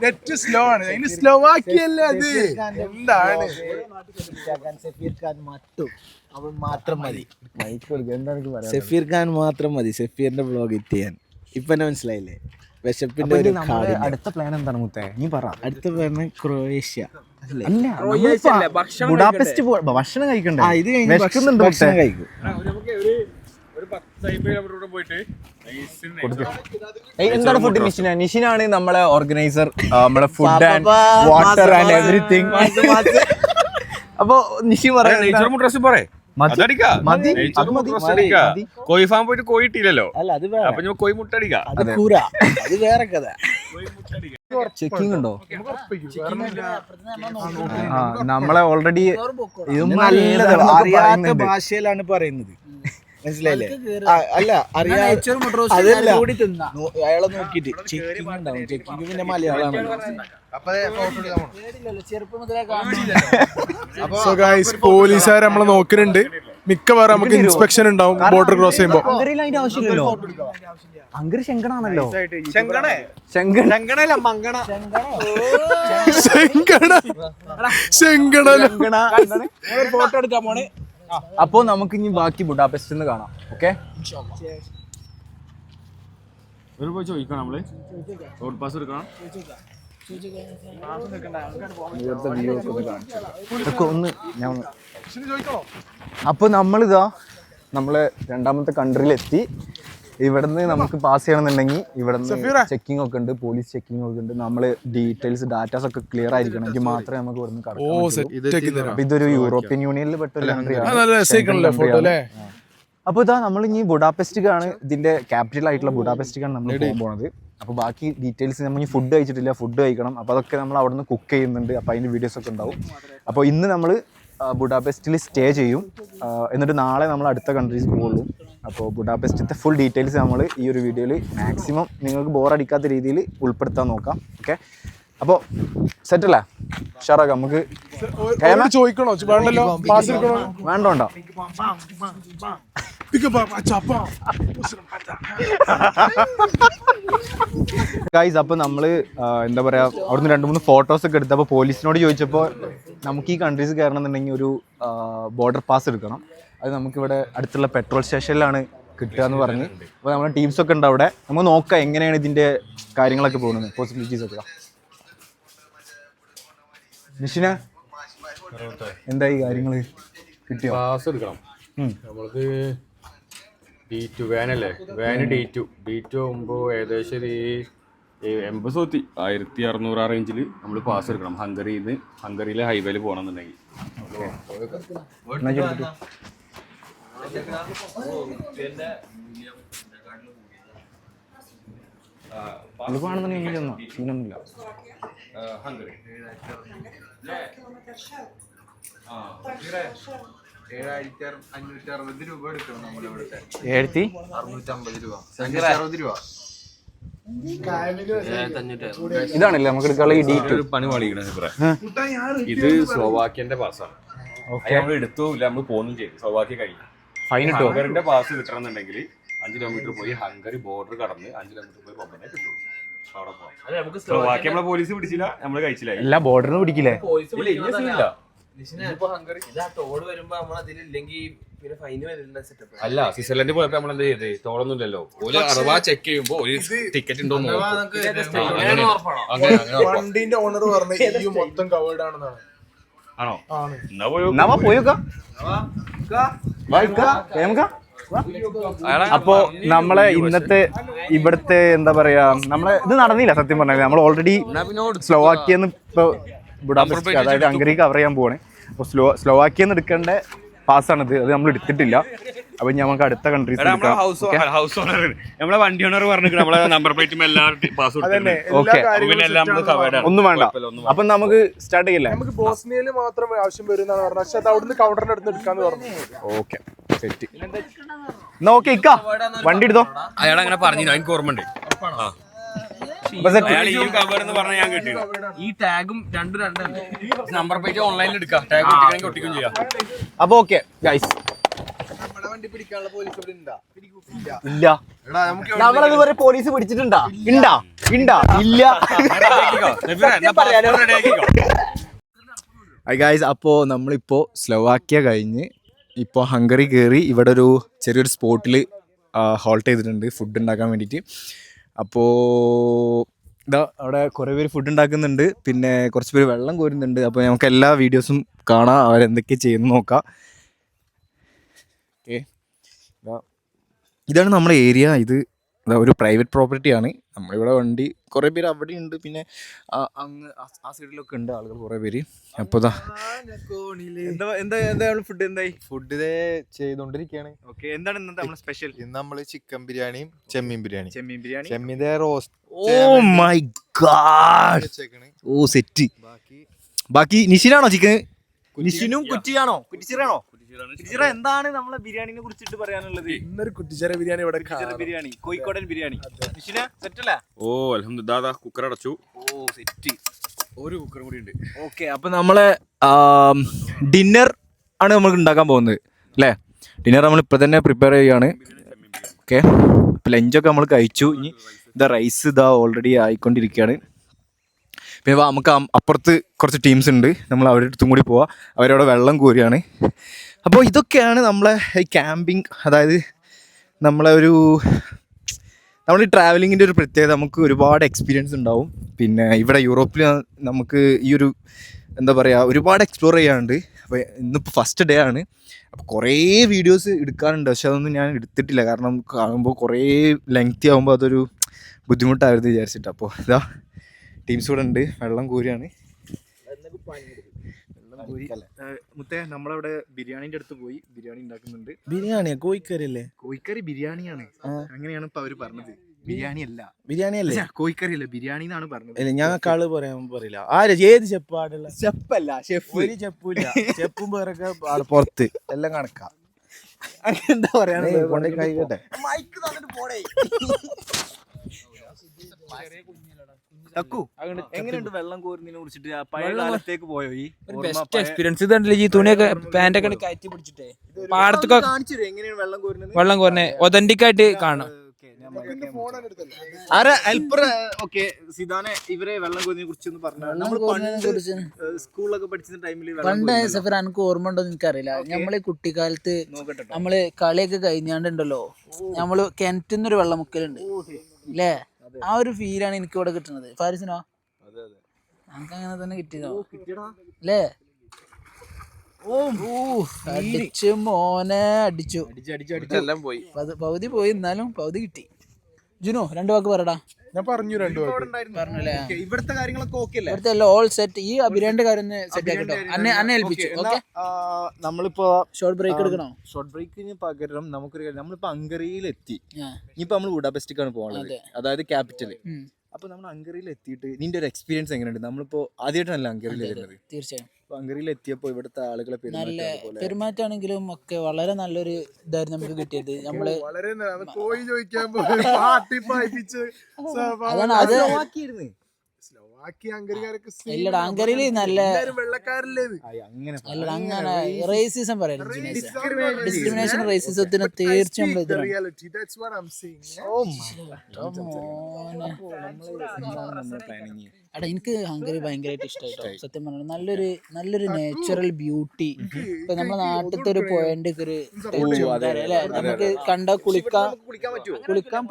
നെറ്റ് സ്ലോ ആണ്. അതിന് സ്ലോവാക്യ അല്ലേ അത്. എന്താണ് സഫീർ ഖാൻ മാത്രം മതി. സഫീർ ഖാൻ മാത്രം മതി സഫീറിന്റെ വ്ളോഗ് ഇറ്റ് ചെയ്യാൻ. ഇപ്പൊ തന്നെ മനസ്സിലായില്ലേ വിശപ്പിന്റെ ഒരു കാര്യം. അടുത്ത പ്ലാൻ എന്താണ് മുത്തേ, നീ പറ. അടുത്ത പറഞ്ഞ ക്രൊയേഷ്യ അല്ലേ? ബുഡാപെസ്റ്റ് ഭക്ഷണം കഴിക്കണ്ടേ? ഇത് കഴിഞ്ഞ് ഭക്ഷണം കഴിക്കും. എന്താണ് ഫുഡ്? നിഷിനാണ് നമ്മളെ ഓർഗനൈസർ, നമ്മളെ food and water and everything. അപ്പൊ നിഷി പറയാ മതി. കോഴി ഫാം പോയിട്ട് കോഴി ഇട്ടില്ലല്ലോ, അല്ല അത് വേറെ. അപ്പൊ ഞാൻ കോഴി മുട്ട അടിക്കാം. അത് കൂര, അത് വേറെ കഥ. ചെക്കിംഗ് ഉണ്ടോ? നമ്മളെ ഓൾറെഡി അറിയാത്ത ഭാഷയിലാണ് പറയുന്നത്, മനസ്സിലായില്ലേ? അല്ല അറിയാതെ അതല്ല, അയാളെ നോക്കിട്ട് ചെക്കിങ് ഉണ്ടാവും. ചെക്കിങ് പിന്നെ മലയാളമാണ്. സോ ഗൈസ്, പോലീസുകാർ നമ്മളെ നോക്കുന്നുണ്ട്. മിക്കവാറും നമുക്ക് ഇൻസ്പെക്ഷൻ ഉണ്ടാവും ബോർഡർ ക്രോസ് ചെയ്യുമ്പോൾ. ഹംഗറിയിൽ അതിന്റെ ആവശ്യമില്ലല്ലോ. ഹംഗറി ശങ്കണാണല്ലോ. ഫോട്ടോ എടുക്കാൻ പോണേ. അപ്പൊ നമുക്ക് ഇനി ബാക്കി ബുഡാപെസ്റ്റ് നിന്ന് കാണാം. ഓക്കെ, പോയി ചോദിക്കണം, നമ്മള് റോഡ് പാസ് എടുക്കണം. അപ്പൊ നമ്മളിതാ നമ്മളെ രണ്ടാമത്തെ കൺട്രിയിലെത്തി. ഇവിടുന്ന് നമുക്ക് പാസ് ചെയ്യണമെന്നുണ്ടെങ്കിൽ ഇവിടുന്ന് ചെക്കിംഗ് ഒക്കെ ഉണ്ട്, പോലീസ് ചെക്കിംഗ് ഒക്കെ ഉണ്ട്. നമ്മള് ഡീറ്റെയിൽസ് ഡാറ്റാസ് ഒക്കെ ക്ലിയർ ആയിരിക്കണമെങ്കിൽ മാത്രമേ നമുക്ക് ഇവിടുന്ന് കടക്കാൻ. അപ്പൊ ഇതൊരു യൂറോപ്യൻ യൂണിയനിൽ പെട്ട ഒരു കൺട്രിയാണ്. അപ്പോൾ ഇതാ നമ്മൾ ഇനി ബുഡാപെസ്റ്റിക്കാണ്, ഇതിന്റെ ക്യാപിറ്റൽ ആയിട്ടുള്ള ബുഡാപെസ്റ്റിക്കാണ് നമ്മൾ പോകാൻ പോണത്. അപ്പോൾ ബാക്കി ഡീറ്റെയിൽസ് നമ്മൾ ഇനി ഫുഡ് കഴിച്ചിട്ടില്ല, ഫുഡ് കഴിക്കണം. അപ്പോൾ അതൊക്കെ നമ്മൾ അവിടെ നിന്ന് കുക്ക് ചെയ്യുന്നുണ്ട്. അപ്പോൾ അതിൻ്റെ വീഡിയോസ് ഒക്കെ ഉണ്ടാവും. അപ്പോൾ ഇന്ന് നമ്മൾ ബുഡാപെസ്റ്റിൽ സ്റ്റേ ചെയ്യും. എന്നിട്ട് നാളെ നമ്മൾ അടുത്ത കൺട്രീസ് പോകുള്ളൂ. അപ്പോൾ ബുഡാപെസ്റ്റിൻ്റെ ഫുൾ ഡീറ്റെയിൽസ് നമ്മൾ ഈ ഒരു വീഡിയോയിൽ മാക്സിമം നിങ്ങൾക്ക് ബോറടിക്കാത്ത രീതിയിൽ ഉൾപ്പെടുത്താൻ നോക്കാം. ഓക്കെ, അപ്പോൾ സെറ്റല്ലേ? ഷറാക്ക, നമുക്ക് ചോദിക്കണോ? വേണ്ടല്ലോ, പാസ് എടുക്കണോ? വേണ്ടോണ്ടോ? ഗൈസ്, അപ്പോൾ നമ്മൾ എന്താ പറയുക, അവിടുന്ന് 2-3 ഫോട്ടോസ് ഒക്കെ എടുത്ത്. അപ്പോൾ പോലീസിനോട് ചോദിച്ചപ്പോൾ നമുക്ക് ഈ കൺട്രീസ് കയറണമെന്നുണ്ടെങ്കിൽ ഒരു ബോർഡർ പാസ് എടുക്കണം. അത് നമുക്കിവിടെ അടുത്തുള്ള പെട്രോൾ സ്റ്റേഷനിലാണ് കിട്ടുക എന്ന് പറഞ്ഞ്. അപ്പോൾ നമ്മുടെ ടീംസൊക്കെ ഉണ്ട് അവിടെ. നമുക്ക് നോക്കാം എങ്ങനെയാണ് ഇതിൻ്റെ കാര്യങ്ങളൊക്കെ പോകുന്നത്, പോസിബിലിറ്റീസ് ഒക്കെ. നിഷിന, എന്തായി കാര്യങ്ങൾ? കിട്ടിയോ? പാസ് എടുക്കണം. നമ്മൾക്ക് D2 വാനല്ലേ, വാന് D2 ആകുമ്പോൾ ഏകദേശം ഒരു 1600 ആ റേഞ്ചിൽ നമ്മൾ പാസ് എടുക്കണം. ഹംഗറിയിലെ ഹൈവേയിൽ പോകണമെന്നുണ്ടെങ്കിൽ. വേണമെന്നുണ്ടെങ്കിൽ സീനൊന്നുമില്ല. ഹംഗറി 7,560 രൂപ എടുക്കണം. നമ്മളിവിടുത്തെ 7,650 രൂപ. ഇതാണല്ലേ നമുക്ക് എടുക്കാനുള്ള ഈ ഡീറ്റ്. ഒരു പണി പാളിക്കണേ ഇത് സ്ലോവാക്യന്റെ പാസ്സാണ്. നമ്മൾ എടുത്തുമില്ല, നമ്മൾ പോകുന്നു ചെയ്തു. സ്ലോവാക്യ കഴിഞ്ഞു. ഫൈൻ ഇട്ടോ? ഹംഗറിന്റെ പാസ് കിട്ടണമെന്നുണ്ടെങ്കിൽ 5 കിലോമീറ്റർ പോയി ഹംഗറി ബോർഡർ കടന്ന് 5 കിലോമീറ്റർ പോയി പോകുമ്പോഴേ കിട്ടുള്ളൂ. അവിടെ പോകാം. സ്ലോവാക്യ നമ്മളെ പോലീസ് പിടിച്ചില്ല, നമ്മള് കഴിച്ചില്ല. എല്ലാ ബോർഡറിന് പിടിക്കില്ലേ? അല്ല, സ്വിറ്റ്സർലൻഡ് പോയപ്പോ നമ്മൾ എന്താ ചെയ്തേ? തോളൊന്നും ഇല്ലല്ലോ. ഒരു അഥവാ ചെക്ക് ചെയ്യുമ്പോ ഒരു ടിക്കറ്റ് ഉണ്ടോ വണ്ടിന്റെ ഓണർ പറഞ്ഞ മൊത്തം കവേർഡ് ആണെന്നാണ്. ആണോ? അപ്പോ നമ്മളെ ഇന്നത്തെ ഇവിടുത്തെ എന്താ പറയാ, നമ്മളെ ഇത് നടന്നില്ല സത്യം പറഞ്ഞാൽ. നമ്മൾ ഓൾറെഡി സ്ലോവാക്യന്ന് ഇപ്പൊ ബുഡാപെസ്റ്റ് അതായത് ഹംഗറി കവർ ചെയ്യാൻ പോവാണ്. അപ്പൊ സ്ലോവാക്യന്ന് എടുക്കേണ്ട പാസ്സാണിത്. അത് നമ്മൾ എടുത്തിട്ടില്ല. അപ്പൊ നമുക്ക് അടുത്ത കൺട്രീസ് ഹൗസ് ഓണർ, നമ്മളെ വണ്ടി ഓണർ പറഞ്ഞു നമ്മളെ നമ്പർ പ്ലേറ്റും എല്ലാവരും പാസ് ഓക്കെ, കവേർഡ്. ഒന്നും വേണ്ട. അപ്പൊ നമുക്ക് സ്റ്റാർട്ട് ചെയ്യില്ലേ? നമുക്ക് ബോസ്നിയയിൽ മാത്രം ആവശ്യം വരും എന്നാണ് പറഞ്ഞത്. പക്ഷെ അത് അവിടുന്ന് കൗണ്ടറിന്റെ അടുത്ത് എടുക്കാന്ന് പറഞ്ഞു. Okay set. എന്നാ ഓക്കെ ഇക്ക വണ്ടി എടുത്തോ. അയാൾ അങ്ങനെ പറഞ്ഞു, എനിക്ക് ഓർമ്മയുണ്ട്. ഞാൻ കേട്ടു. ഈ ടാഗും രണ്ടും നമ്പർ പ്ലേറ്റ് ഓൺലൈനിൽ എടുക്കാം. ടാഗ് ഒട്ടിക്കണമെങ്കിൽ ഒട്ടിക്കും ചെയ്യാം. അപ്പൊ ഓക്കെ ഗൈസ്, ഇല്ല നമ്മളതുവരെ പോലീസ് പിടിച്ചിട്ടുണ്ടാ? ഇണ്ടാ ഇല്ല. ഗൈസ്, അപ്പോൾ നമ്മളിപ്പോൾ സ്ലോവാക്യ കഴിഞ്ഞ് ഇപ്പോൾ ഹംഗറി കയറി ഇവിടെ ഒരു ചെറിയൊരു സ്പോട്ടിൽ ഹോൾട്ട് ചെയ്തിട്ടുണ്ട് ഫുഡ് ഉണ്ടാക്കാൻ വേണ്ടിയിട്ട്. അപ്പോൾ ഇതാ അവിടെ കുറേ പേര് ഫുഡ് ഉണ്ടാക്കുന്നുണ്ട്, പിന്നെ കുറച്ച് പേര് വെള്ളം കോരുന്നുണ്ട്. അപ്പോൾ നമുക്ക് എല്ലാ വീഡിയോസും കാണാം, അവരെന്തൊക്കെ ചെയ്യുന്നു നോക്കാം. ഓക്കെ, ഇതാണ് നമ്മുടെ ഏരിയ. ഇത് ഒരു പ്രൈവറ്റ് പ്രോപ്പർട്ടിയാണ്. നമ്മളിവിടെ വണ്ടി കുറേ പേര് അവിടെ ഉണ്ട്, പിന്നെ അങ്ങ് ആ സൈഡിലൊക്കെ ഉണ്ട് ആളുകൾ കുറേ പേര്. അപ്പോൾ എന്താ ഫുഡ് എന്തായി? ഫുഡ് ഇതേ ചെയ്തോണ്ടിരിക്കുകയാണ്. ഓക്കെ, എന്താണ് ഇന്നത്തെ നമ്മുടെ സ്പെഷ്യൽ? ഇന്ന് നമ്മള് ചിക്കൻ ബിരിയാണിയും ചെമ്മീൻ ബിരിയാണി. ചെമ്മീൻ്റെ roast. Oh my God, oh set. ബാക്കി നിഷിനാണോ ചിക്കൻ? നിഷിനും കുറ്റിയാണോ? കുറ്റിച്ചിറാണോ? എന്താണ് നമ്മളെ ബിരിയാണിനെ കുറിച്ചിട്ട് പറയാനുള്ളത്? ഇന്നൊരു കുറ്റിച്ചെറ ബിരിയാണി ഇവിടെ ബിരിയാണി, കോഴിക്കോടൻ ബിരിയാണി. നിഷിന സെറ്റ് അല്ലേ? ഓ അൽഹംദുലില്ലാ, കുക്കർ അടച്ചു. ഓ സെറ്റ്. ഒരു കുക്കർ കൂടി ഉണ്ട്. ഓക്കെ, അപ്പൊ നമ്മളെ ഡിന്നർ ആണ് നമ്മൾ ഉണ്ടാക്കാൻ പോകുന്നത് അല്ലേ? ഡിന്നർ നമ്മൾ ഇപ്പൊ തന്നെ പ്രിപ്പയർ ചെയ്യാണ്. ഓക്കെ, ഇപ്പൊ ലഞ്ചൊക്കെ നമ്മൾ കഴിച്ചു. ഇനി ഇതാ റൈസ് ഇതാ ഓൾറെഡി ആയിക്കൊണ്ടിരിക്കുകയാണ്. പിന്നെ നമുക്ക് അപ്പുറത്ത് കുറച്ച് ടീംസ് ഉണ്ട്, നമ്മൾ അവരുടെ അടുത്തും കൂടി പോവാം. അവരവിടെ വെള്ളം കോരുകയാണ്. അപ്പോൾ ഇതൊക്കെയാണ് നമ്മളെ ഈ ക്യാമ്പിങ്, അതായത് നമ്മളെ നമ്മൾ ഈ ട്രാവലിങ്ങിൻ്റെ ഒരു പ്രത്യേകത. നമുക്ക് ഒരുപാട് എക്സ്പീരിയൻസ് ഉണ്ടാവും. പിന്നെ ഇവിടെ യൂറോപ്പിൽ നമുക്ക് ഈ ഒരു എന്താ പറയുക ഒരുപാട് എക്സ്പ്ലോർ ചെയ്യാനുണ്ട്. അപ്പോൾ ഇന്നിപ്പോൾ ഫസ്റ്റ് ഡേ ആണ്. അപ്പോൾ കുറേ വീഡിയോസ് എടുക്കാനുണ്ട്, പക്ഷെ അതൊന്നും ഞാൻ എടുത്തിട്ടില്ല. കാരണം കാണുമ്പോൾ കുറേ ലെങ്തി ആകുമ്പോൾ അതൊരു ബുദ്ധിമുട്ടായിരുന്നു വിചാരിച്ചിട്ട്. അപ്പോൾ ഇതാ ടീംസ് കൂടെ ഉണ്ട്, വെള്ളം കോരിയാണ്. മുത്തേ നമ്മളവിടെ ബിരിയാണിന്റെ അടുത്ത് പോയി ബിരിയാണി ഉണ്ടാക്കുന്നുണ്ട്. ബിരിയാണിയാ? കോഴിക്കറി അല്ലേ? കോഴിക്കറി ബിരിയാണിയാണ്, അങ്ങനെയാണ് ഇപ്പൊ അവര് പറഞ്ഞത്. ബിരിയാണി അല്ല, ബിരിയാണി അല്ലേ? കോഴിക്കറി അല്ല, ബിരിയാണി എന്നാണ് പറഞ്ഞത്. അല്ല, ഞങ്ങൾക്ക് ആള് പറയാൻ പറയില്ല. ആര് ഏത് ചെപ്പാടുള്ള? ഷെഫല്ല, ഷെഫ്. ഒരു ചെപ്പില്ല, ചെപ്പും പേരൊക്കെ പുറത്ത് എല്ലാം കണക്കാ. എന്താ പറയാ, കൊണ്ടേ കഴിക്കട്ടെ. എങ്ങനെയുണ്ട് വെള്ളം കോരുന്നതിനെ കുറിച്ചിട്ട്? പഴയ കാലത്തേക്ക് പോയോ? ഈ ബെസ്റ്റ് എക്സ്പീരിയൻസ് ഇതല്ലേ? ഈ തുണിയൊക്കെ പാന്റൊക്കെ കയറ്റി പിടിച്ചിട്ടേ പാടത്തൊക്കെ എങ്ങനെയാണ് വെള്ളം കോരുന്നത്? വെള്ളം കോരണേ ഒതന്റിക് ആയിട്ട് കാണാം. സിദാനെ ഇവരെ വെള്ളം കോരുന്നതിനെ കുറിച്ചൊന്ന് പറഞ്ഞു. നമ്മൾ പണ്ട് സ്കൂളിലൊക്കെ പഠിച്ച ടൈമിൽ പണ്ട് സഫർ എനിക്ക് ഓർമ്മ ഉണ്ടോ എനിക്കറിയില്ല. നമ്മള് കുട്ടിക്കാലത്ത് നമ്മള് കളിയൊക്കെ കഴിഞ്ഞാണ്ടുണ്ടല്ലോ, നമ്മള് കിണറ്റിന്നൊരു വെള്ളം മുക്കലുണ്ട് അല്ലേ? ആ ഒരു ഫീലാണ് എനിക്ക് ഇവിടെ കിട്ടുന്നത്. ഫാരിസിനോ? നമുക്ക് അങ്ങനെ തന്നെ കിട്ടിയതോ അല്ലേ? അടിച്ചു മോനെ, അടിച്ചു. പകുതി പോയി, എന്നാലും പകുതി കിട്ടി. ജുനു 2 വാക്ക് പറടാ. ഞാൻ പറഞ്ഞു 2 വാക്ക് പറഞ്ഞല്ലേ? ഇവിടുത്തെ കാര്യങ്ങളൊക്കെ ഓക്കെ അല്ലേ? ഇവിടുത്തെ എല്ലാം ഓൾ സെറ്റ്. ഈ ബിരിയാണിന്റെ കാര്യം സെറ്റ് ആക്കിട്ടോ, അന്നെ ഏൽപ്പിച്ചു. ഓക്കെ, നമ്മളിപ്പോ ഷോർട്ട് ബ്രേക്ക് എടുക്കണോ? ഷോർട്ട് ബ്രേക്കിന് പകരം നമുക്കൊരു കാര്യം, നമ്മളിപ്പോ ഹംഗറിയിലെത്തി. ഇനിയിപ്പോ നമ്മൾ ബുഡാപെസ്റ്റിക്കാണ് പോകുന്നത്, അതായത് ക്യാപിറ്റല്. അപ്പൊ നമ്മൾ ഹംഗറിയിൽ എത്തിയിട്ട് നിന്റെ ഒരു എക്സ്പീരിയൻസ് എങ്ങനെയുണ്ട്? നമ്മളിപ്പോ ആദ്യമായിട്ടല്ല ഹംഗറിയിൽ വരുന്നത്. തീർച്ചയായും ഹംഗറിയിൽ എത്തിയപ്പോൾ ഇവിടുത്തെ ആളുകളെ നല്ല പെരുമാറ്റാണെങ്കിലും ഒക്കെ വളരെ നല്ലൊരു ഇതായിരുന്നു നമുക്ക് കിട്ടിയത്. നമ്മള് വളരെ കോഴി ചോദിക്കാൻ പോയി പാട്ടി പായിപ്പിച്ച് അതാണ് അത് സ്ലോവാക്കി ഹംഗറിക്കാരൊക്കെ ഇല്ലടാ ഹംഗറിയില് നല്ല വെള്ളക്കാരല്ലേ അല്ലടാ അങ്ങനെ റേസിസം പറയരുത് ഡിസ്ക്രിമിനേഷൻ റേസിസത്തിന് തീർച്ചയായും നമ്മൾ എതിരാണ്. reality. That's what I'm saying. എടാ എനിക്ക് ഹംഗറി ഭയങ്കരമായിട്ട് ഇഷ്ടമായിട്ടോ സത്യം പറഞ്ഞു. നല്ലൊരു നാച്ചുറൽ ബ്യൂട്ടി. ഇപ്പൊ നമ്മുടെ നാട്ടിലത്തെ ഒരു പോയിന്റ് ഒരു അല്ലേ നമുക്ക് കണ്ടാ കുളിക്കാൻ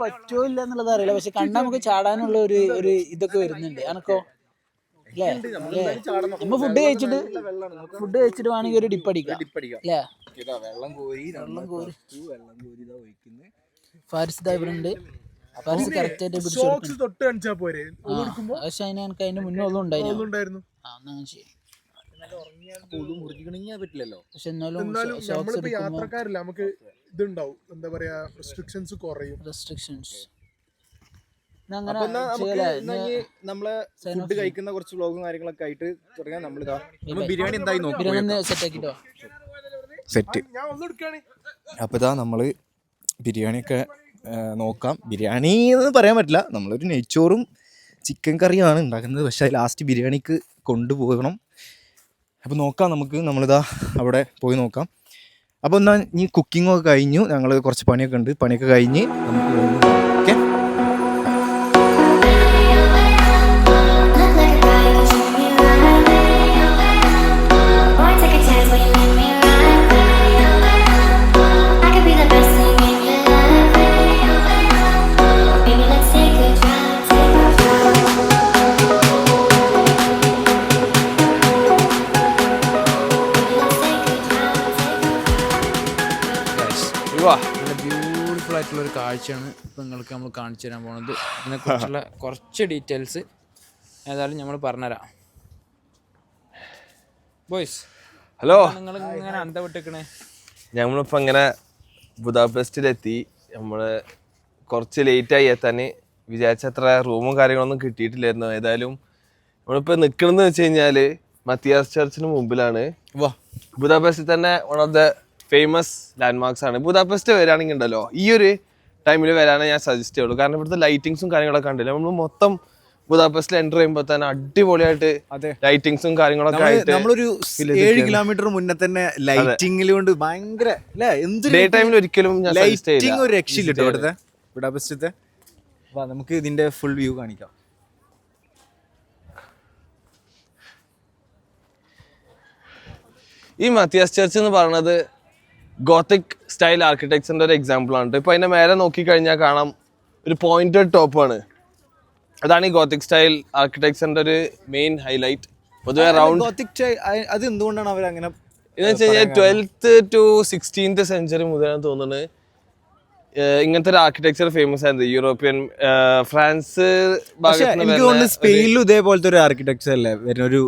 പറ്റുമോ ഇല്ല എന്നുള്ളത് അറിയില്ല. പക്ഷെ കണ്ടാൽ നമുക്ക് ചാടാനുള്ള ഒരു ഇതൊക്കെ വരുന്നുണ്ട് അനക്കോ അല്ലേ? നമ്മ ഫുഡ് കഴിച്ചിട്ട് വേണമെങ്കിൽ ഒരു ഡിപ്പ് അടിക്കാം അല്ലേ? വെള്ളം കോരി ഫാരിസ് ദാ ഇവിടെ ഉണ്ട്. ഫാരിസ് കറക്റ്റ് ആയിട്ട് പിടിച്ചു കൊടുക്കും. തൊട്ട് കാണിച്ചാ പോരെ പക്ഷെ എനിക്ക് അതിന്റെ മുന്നേ ഒന്നും ഉണ്ടായിരുന്നു. ഉണ്ടായിരുന്നു. പറ്റില്ലല്ലോ. പക്ഷെ എന്നാലും നമ്മളിപ്പോ യാത്രക്കാരില്ല, നമുക്ക് ഇതുണ്ടാവും, എന്താ പറയാ, റെസ്ട്രിക്ഷൻസ് കുറയും. റെസ്ട്രിക്ഷൻസ് നമ്മളെ ഫുഡ് കഴിക്കുന്ന കുറച്ച് വ്ലോഗും കാര്യങ്ങളൊക്കെ ആയിട്ട് തുടങ്ങാൻ. നമ്മളിതാ ബിരിയാണി എന്തായി ബിരിയാണി സെറ്റ് ആക്കിട്ടോ സെറ്റ്. അപ്പോൾ ഇതാ നമ്മൾ ബിരിയാണിയൊക്കെ നോക്കാം. ബിരിയാണി എന്ന് പറയാൻ പറ്റില്ല, നമ്മളൊരു നെയ്ച്ചോറും ചിക്കൻ കറിയുമാണ് ഉണ്ടാക്കുന്നത്. പക്ഷേ ലാസ്റ്റ് ബിരിയാണിക്ക് കൊണ്ടുപോകണം. അപ്പോൾ നോക്കാം നമുക്ക്. നമ്മളിതാ അവിടെ പോയി നോക്കാം. അപ്പോൾ എന്നാൽ ഇനി കുക്കിങ്ങൊക്കെ കഴിഞ്ഞു, ഞങ്ങൾ കുറച്ച് പണിയൊക്കെ ഉണ്ട്. പണിയൊക്കെ കഴിഞ്ഞ് നമുക്ക് ഓക്കെ. ബ്യൂട്ടിഫുൾ ആയിട്ടുള്ള ഒരു കാഴ്ചയാണ് ഇപ്പം നിങ്ങൾക്ക് നമ്മൾ കാണിച്ചു തരാൻ പോകുന്നത്. ഇതിനെക്കുറിച്ചുള്ള കുറച്ച് ഡീറ്റെയിൽസ് ഏതായാലും നമ്മൾ പറഞ്ഞുതരാം. ബോയ്സ് ഹലോ, നിങ്ങൾ ഇങ്ങനെ അന്ത വിട്ടേക്കണേ. ഞമ്മളിപ്പോൾ ഇങ്ങനെ ബുദാപെസ്റ്റിലെത്തി. നമ്മൾ കുറച്ച് ലേറ്റായി എത്താൻ. വിചാരിച്ചത്ര റൂമും കാര്യങ്ങളൊന്നും കിട്ടിയിട്ടില്ലായിരുന്നു. ഏതായാലും നമ്മളിപ്പോൾ നിൽക്കണമെന്ന് വെച്ച് കഴിഞ്ഞാൽ മത്തിയാസ് ചർച്ചിന് മുമ്പിലാണ്. ബുദാപെസ്റ്റിൽ തന്നെ one of the famous landmarks ആണ്. ബുദാപെസ്റ്റ് വരികയാണെങ്കിൽ ഉണ്ടല്ലോ ഈ ഒരു ടൈമിൽ വരാനേ ഞാൻ സജസ്റ്റ് ചെയ്യുള്ളൂ. കാരണം ഇവിടുത്തെ ലൈറ്റിങ്സും കാര്യങ്ങളൊക്കെ ഉണ്ടല്ലോ. നമ്മൾ മൊത്തം ബുദാപെസ്റ്റിൽ എൻ്റർ ചെയ്യുമ്പോൾ തന്നെ അടിപൊളിയായിട്ട് ലൈറ്റിങ്സും കാര്യങ്ങളൊക്കെ ആയിട്ട് നമ്മളൊരു 7 കിലോമീറ്റർ മുന്നേ തന്നെ ലൈറ്റിംഗിൽ കൊണ്ട് ഭയങ്കര ഡേ ടൈമിൽ ഒരിക്കലും ഞാൻ സജസ്റ്റ് ചെയ്യില്ല. ഒരു രക്ഷയില്ല കേട്ടോ ഇവിടുത്തെ ബുഡാപെസ്റ്റത്തെ. നമുക്ക് ഇതിന്റെ ഫുൾ വ്യൂ കാണിക്കാം. ഈ മത്തിയാസ് ചർച്ച് എന്ന് പറയുന്നത് ഗോത്തിക് സ്റ്റൈൽ ആർക്കിടെക്ചറിന്റെ ഒരു എക്സാമ്പിൾ ആണ്. ഇപ്പൊ അതിന്റെ മേലെ നോക്കിക്കഴിഞ്ഞാൽ കാണാം ഒരു പോയിന്റഡ് ടോപ്പാണ്. അതാണ് ഈ ഗോത്തിക് സ്റ്റൈൽ ആർക്കിടെക്ചറിന്റെ ഒരു മെയിൻ ഹൈലൈറ്റ്. പൊതുവെ റൗണ്ട് അത് എന്തുകൊണ്ടാണ് അവർ അങ്ങനെ എന്ന് വെച്ച് കഴിഞ്ഞാൽ 12th to 16th സെഞ്ചുറി മുതലാണ് തോന്നുന്നത് ഇങ്ങനത്തെ ഒരു ആർക്കിടെക്ചർ ഫേമസ് ആയിരുന്നു. യൂറോപ്യൻ ഫ്രാൻസ് ഭാഗത്ത് സ്പെയിനിലും ഇതേപോലത്തെ ഒരു ആർക്കിടെക്ചർ അല്ലേ വരുന്നൊരു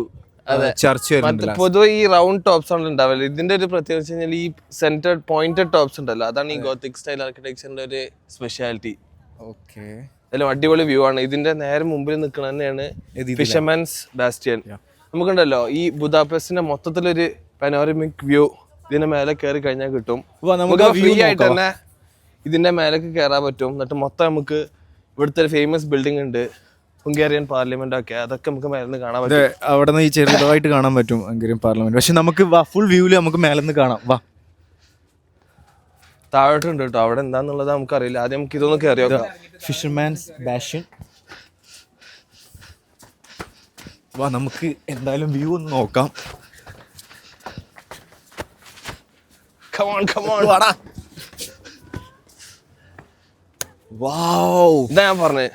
ചർച്ച്. പൊതുവെ ഈ റൗണ്ട് ടോപ്സ് ആണ് ഉണ്ടാവില്ല. ഇതിന്റെ ഒരു പ്രത്യേകത വെച്ച് കഴിഞ്ഞാൽ ഈ സെന്റർഡ് പോയിന്റഡ് ടോപ്സ് ഉണ്ടല്ലോ, അതാണ് ഈ ഗോത്തിക് സ്റ്റൈൽ ആർക്കിടെക്ചറിന്റെ ഒരു സ്പെഷ്യാലിറ്റി. ഓക്കെ, എല്ലാം അടിപൊളി വ്യൂ ആണ്. ഇതിന്റെ നേരെ മുമ്പിൽ നിൽക്കണ തന്നെയാണ് ഫിഷർമാൻസ് ബാസ്റ്റിയൻ. നമുക്കുണ്ടല്ലോ ഈ ബുദാപെസ്റ്റിന്റെ മൊത്തത്തിലൊരു പനോരമിക് വ്യൂ ഇതിന്റെ മേലെ കയറി കഴിഞ്ഞാൽ കിട്ടും. നമുക്ക് ഫ്രീ ആയിട്ട് തന്നെ ഇതിന്റെ മേലേക്ക് കയറാൻ പറ്റും. എന്നിട്ട് മൊത്തം നമുക്ക് ഇവിടുത്തെ ഒരു ഫേമസ് ബിൽഡിംഗ് ഉണ്ട്, ഹംഗേറിയൻ പാർലമെന്റ് ഒക്കെ, അതൊക്കെ നമുക്ക് മേലെ നിന്ന് കാണാൻ പറ്റും. അവിടെ നിന്ന് ഈ ചെറുതായിട്ട് കാണാൻ പറ്റും ഹംഗേറിയൻ പാർലമെന്റ്. പക്ഷെ നമുക്ക് ഫുൾ വ്യൂവില് നമുക്ക് മേലെ നിന്ന് കാണാം. വാ, താഴോട്ടുണ്ട് കേട്ടോ, അവിടെ എന്താന്നുള്ളത് നമുക്കറിയില്ല. ആദ്യം നമുക്ക് ഇതൊന്ന് കയറി നോക്കാം. ഫിഷർമാൻസ് ബാഷൻ. വാ, നമുക്ക് എന്തായാലും വ്യൂ ഒന്ന് നോക്കാം. വാടാ. വൗ, ഇതാ ഞാൻ പറഞ്ഞേ,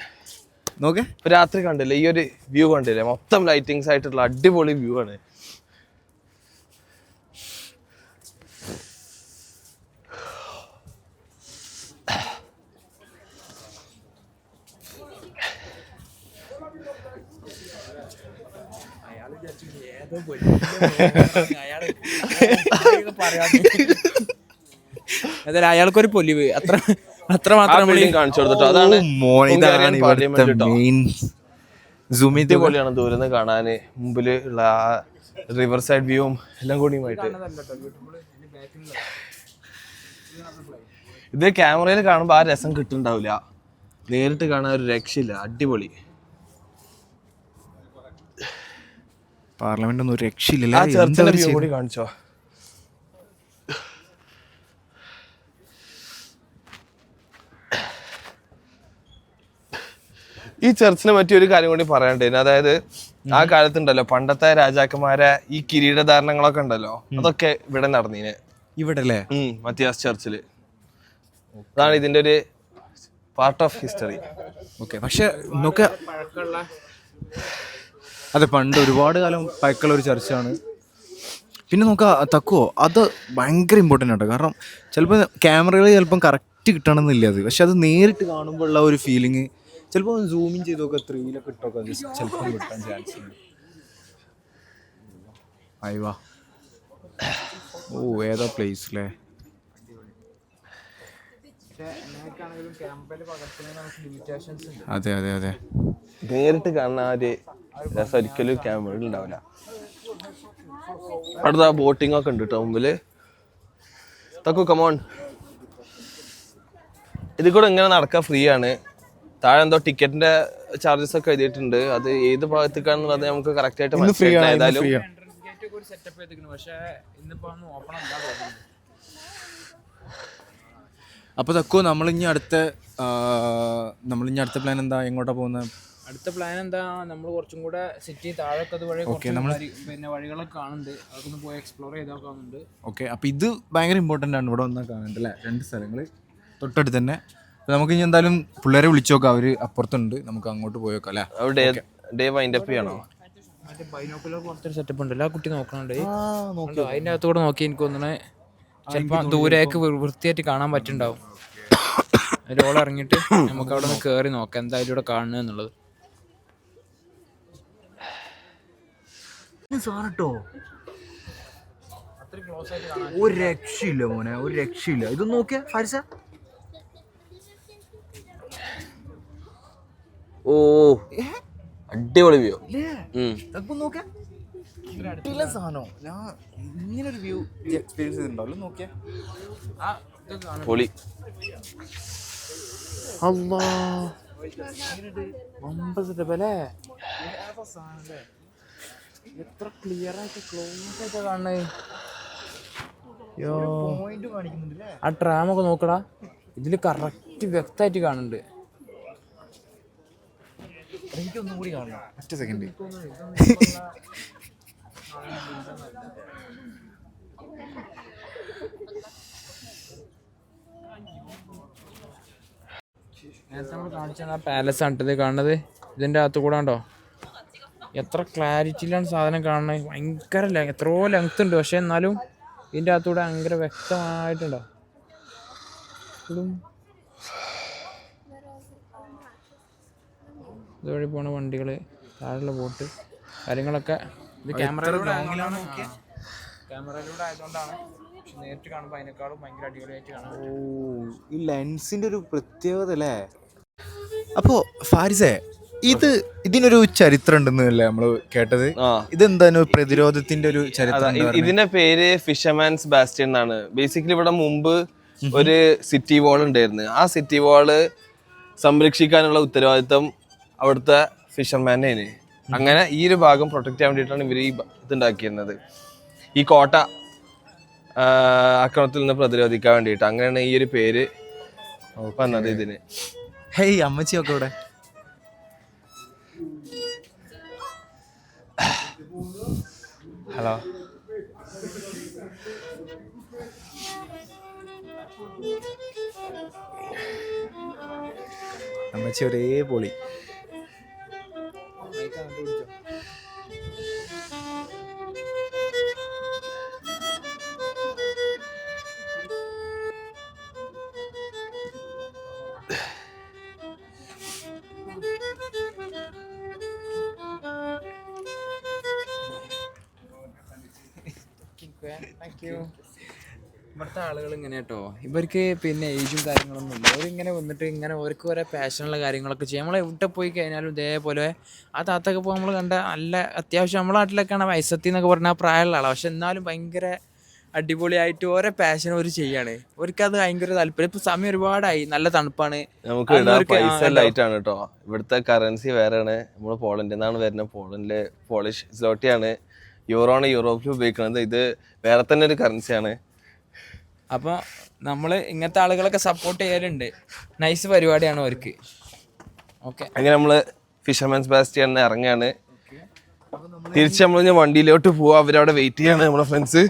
നോക്കേ. ഇപ്പൊ രാത്രി കണ്ടില്ലേ ഈ ഒരു വ്യൂ കണ്ടില്ലേ, മൊത്തം ലൈറ്റിങ്സ് ആയിട്ടുള്ള അടിപൊളി വ്യൂ ആണ്. അയാൾക്കൊരു പൊലിവ് അത്ര മാത്രം കാണിച്ചു കൊടുത്തിട്ടോ. അതാണ് മെയിൻ അടിപൊളിയാണ് ദൂരം കാണാന്. മുമ്പിൽ ഉള്ള ആ റിവർ സൈഡ് വ്യൂവും എല്ലാം കൂടിയുമായിട്ട്. ഇത് ക്യാമറയിൽ കാണുമ്പോൾ ആ രസം കിട്ടുന്നുണ്ടാവില്ല, നേരിട്ട് കാണാൻ ഒരു രക്ഷയില്ല. അടിപൊളി. പാർലമെന്റ് ഒന്നും ആ രക്ഷയില്ലല്ലേ. ചർച്ചിന്റെ വ്യൂ കൂടി കാണിച്ചോ. ഈ ചർച്ചിനെ പറ്റി ഒരു കാര്യം കൂടി പറയാണ്ടായിരുന്നു. അതായത് ആ കാലത്തുണ്ടല്ലോ പണ്ടത്തെ രാജാക്കന്മാരെ ഈ കിരീടധാരണങ്ങളൊക്കെ ഉണ്ടല്ലോ, അതൊക്കെ ഇവിടെ നടന്നീന്. ഇവിടെ അല്ലേ? മത്തിയാസ് ചർച്ചില്. അതാണ് ഇതിന്റെ ഒരു പാർട്ട് ഓഫ് ഹിസ്റ്ററി. ഓക്കെ. പക്ഷെ നോക്ക, അതെ, പണ്ട് ഒരുപാട് കാലം പഴക്കമുള്ള ഒരു ചർച്ചാണ്. പിന്നെ നോക്കുക തക്കുവോ, അത് ഭയങ്കര ഇമ്പോർട്ടൻ്റ് ആണ്. കാരണം ചിലപ്പോൾ ക്യാമറകൾ ചിലപ്പം കറക്റ്റ് കിട്ടണമെന്നില്ല അത്, പക്ഷെ അത് നേരിട്ട് കാണുമ്പോൾ ഉള്ള ഒരു ഫീലിംഗ് ചിലപ്പോൾ സൂമിൻ ചെയ്തൊക്കെ 3-ലൊക്കെ ഇട്ടൊക്കെ ചിലപ്പം കിട്ടാൻ ചാൻസ് ഉണ്ട്. അയ്യോ, ഓ ഏതാ പ്ലേസ് അല്ലേ. അതെ അതെ അതെ, നേരിട്ട് കാണുന്ന ആ ഒരു രസം ഒരിക്കലും ക്യാമറയിൽ ഉണ്ടാവില്ല. അടുത്ത ബോട്ടിംഗ് ഒക്കെ ഉണ്ട് കേട്ടോ മുമ്പില്. തക്കു കമോൺ. ഇതിൽ കൂടെ ഇങ്ങനെ നടക്കാൻ ഫ്രീ ആണ്. താഴെ എന്തോ ടിക്കറ്റിന്റെ ചാർജസ് ഒക്കെ എഴുതിയിട്ടുണ്ട്. അത് ഏത് ഭാഗത്തേക്കാണെന്നുള്ളത് നമുക്ക് കറക്റ്റ് ആയിട്ട് മനസ്സിലായില്ല. ഏതായാലും അപ്പോൾ തക്കോ നമ്മളിനി അടുത്ത പ്ലാൻ എന്താ? എങ്ങോട്ടാ പോകുന്നത്? അടുത്ത പ്ലാൻ എന്താ, നമ്മൾ കുറച്ചും കൂടെ സിറ്റി താഴൊക്കെ അതുവഴി പിന്നെ വഴികളൊക്കെ കാണുന്നുണ്ട്, അതൊക്കെ ഒന്ന് പോയി എക്സ്പ്ലോർ ചെയ്താൽ കാണുന്നുണ്ട്. ഓക്കെ. അപ്പോൾ ഇത് ഭയങ്കര ഇമ്പോർട്ടൻ്റ് ആണ്, ഇവിടെ വന്നാൽ കാണുന്നുണ്ട് അല്ലേ? 2 സ്ഥലങ്ങൾ തൊട്ടടുത്ത് തന്നെ. നമുക്ക് ഇനി എന്തായാലും പിള്ളേരെ വിളിച്ചു നോക്കാം, അവർ അപ്പുറത്തുണ്ട്, നമുക്ക് അങ്ങോട്ട് പോയി നോക്കാം അല്ലേ? ഡേ വൈൻഡ് അപ്പ് ചെയ്യണോ? മറ്റേ ബൈനോക്കുലർ പോലത്തെ ഒരു സെറ്റപ്പ് ഉണ്ടല്ലോ, ആ കുട്ടി നോക്കണുണ്ട്. അതിൻ്റെ അകത്തൂടെ നോക്കി എനിക്ക് തോന്നണേ ചിലപ്പോൾ ദൂരേക്ക് വൃത്തിയായിട്ട് കാണാൻ പറ്റുന്നുണ്ടാവും. അതിലോളം ഇറങ്ങിയിട്ട് നമുക്ക് അവിടെ നിന്ന് കയറി നോക്കാം എന്തായാലും ഇവിടെ കാണുക എന്നുള്ളത്. സാറട്ടോ, ഒരു രക്ഷയില്ല മോനെ, ഒരു രക്ഷയില്ല. ഇത് നോക്കിയാ ഫാരിസ, ഓ അടിപൊളി വ്യൂ. നോക്കിയാ സാധനം. ഞാൻ ഇങ്ങനൊരു വ്യൂ എക്സ്പീരിയൻസ് ചെയ്തിട്ടുണ്ടല്ലോ. നോക്കിയാ പൊളി. എത്ര ക്ലിയർ ആയിട്ട് ക്ലോസ് ആയിട്ട് കാണണേ. ആ ട്രാമൊക്കെ നോക്കടാ, ഇതില് കറക്റ്റ് വ്യക്തമായിട്ട് കാണുന്നുണ്ട്. എനിക്കൊന്നും കൂടി കാണണം. ഒറ്റ സെക്കൻഡ്. നേരത്തെ നമ്മൾ കാണിച്ച ആ പാലസ് ആണ് ഇത് കാണുന്നത്. ഇതിൻ്റെ അകത്ത് കൂടെ ഉണ്ടോ എത്ര ക്ലാരിറ്റിയിലാണ് സാധനം കാണുന്നത്. ഭയങ്കര എത്രയോ ലെങ്ത് ഉണ്ട്, പക്ഷെ എന്നാലും ഇതിൻ്റെ അകത്തൂടെ ഭയങ്കര വ്യക്തമായിട്ടുണ്ടോ. ഇതുവഴി പോണ വണ്ടികൾ, താഴെയുള്ള ബോട്ട് കാര്യങ്ങളൊക്കെ ഇത് ക്യാമറയിലൂടെ ആയതുകൊണ്ടാണ്. പക്ഷെ നേരിട്ട് കാണുമ്പോൾ അതിനേക്കാളും ഭയങ്കര അടിപൊളിയായിട്ട് കാണാം. ഓ, ഈ ലെൻസിന്റെ ഒരു പ്രത്യേകത അല്ലേ. അപ്പോ ഫാരിസേ, ഇതിനൊരു ചരിത്രം ഉണ്ടെന്നല്ലേ നമ്മള് കേട്ടത്? ഇതെന്താണ് പ്രതിരോധത്തിന്റെ ഒരു ചരിത്രം? ഇതിന്റെ പേര് ഫിഷർമാൻസ് ബാസ്റ്റിയൻ എന്നാണ്. ബേസിക്കലി ഇവിടെ മുമ്പ് ഒരു സിറ്റി വാൾ ഉണ്ടായിരുന്നു. ആ സിറ്റി വാള് സംരക്ഷിക്കാനുള്ള ഉത്തരവാദിത്വം അവിടുത്തെ ഫിഷർമാനാണ്. അങ്ങനെ ഈ ഒരു ഭാഗം പ്രൊട്ടക്ട് ചെയ്യാൻ വേണ്ടിയിട്ടാണ് ഇവർ ഈ ഇതുണ്ടാക്കിയിരുന്നത്, ഈ കോട്ട ആക്രമണത്തിൽ നിന്ന് പ്രതിരോധിക്കാൻ വേണ്ടിയിട്ട്. അങ്ങനെയാണ് ഈ ഒരു പേര് വന്നത് ഇതിന്. ഹേയ്, അമ്മച്ചിയൊക്കെ ഇവിടെ. ഹലോ. അമ്മച്ചി ഒരേ പൊളി. Thank you. ഇവിടുത്തെ ആളുകൾ ഇങ്ങനെ കേട്ടോ, ഇവർക്ക് പിന്നെ ഏജും കാര്യങ്ങളൊന്നും ഇല്ല. അവരിങ്ങനെ വന്നിട്ട് ഇങ്ങനെ ഓർക്ക് ഓരോ പാഷനുള്ള കാര്യങ്ങളൊക്കെ ചെയ്യും. നമ്മൾ എവിടെ പോയി കഴിഞ്ഞാലും ഇതേപോലെ ആ താത്തൊക്കെ ഇപ്പോൾ നമ്മൾ കണ്ട നല്ല അത്യാവശ്യം നമ്മളെ നാട്ടിലൊക്കെയാണ് വയസ്സത്തി എന്നൊക്കെ പറഞ്ഞാൽ പ്രായമുള്ള ആളാണ്. പക്ഷെ എന്നാലും ഭയങ്കര അടിപൊളിയായിട്ട് ഓരോ പാഷൻ അവർ ചെയ്യാണ്. അവർക്കത് ഭയങ്കര താല്പര്യം. ഇപ്പൊ സമയം ഒരുപാടായി, നല്ല തണുപ്പാണ്. നമുക്ക് ഇടാൻ പൈസ ലൈറ്റാണ് കേട്ടോ. ഇവിടുത്തെ കറൻസി വേറെയാണ്. നമ്മൾ പോളണ്ടിൽ നിന്നാണ് വരുന്നത്. പോളണ്ടിലെ പോളിഷ് സ്ലോട്ടിയാണ്. യൂറോണ് യൂറോപ്പിൽ ഉപയോഗിക്കുന്നത്. ഇത് വേറെ തന്നെ ഒരു കറൻസിയാണ്. അപ്പോൾ നമ്മൾ ഇങ്ങനത്തെ ആളുകളൊക്കെ സപ്പോർട്ട് ചെയ്യലുണ്ട്. നൈസ് പരിപാടിയാണ് അവർക്ക്. ഓക്കെ, അങ്ങനെ നമ്മള് ഫിഷർമാൻസ് ബാസ്റ്റിയാണ് ഇറങ്ങാണ്. തിരിച്ച് നമ്മൾ വണ്ടിയിലോട്ട് പോവാ. അവരവിടെ വെയിറ്റ് ചെയ്യാണ് നമ്മളെ ഫ്രണ്ട്സ്.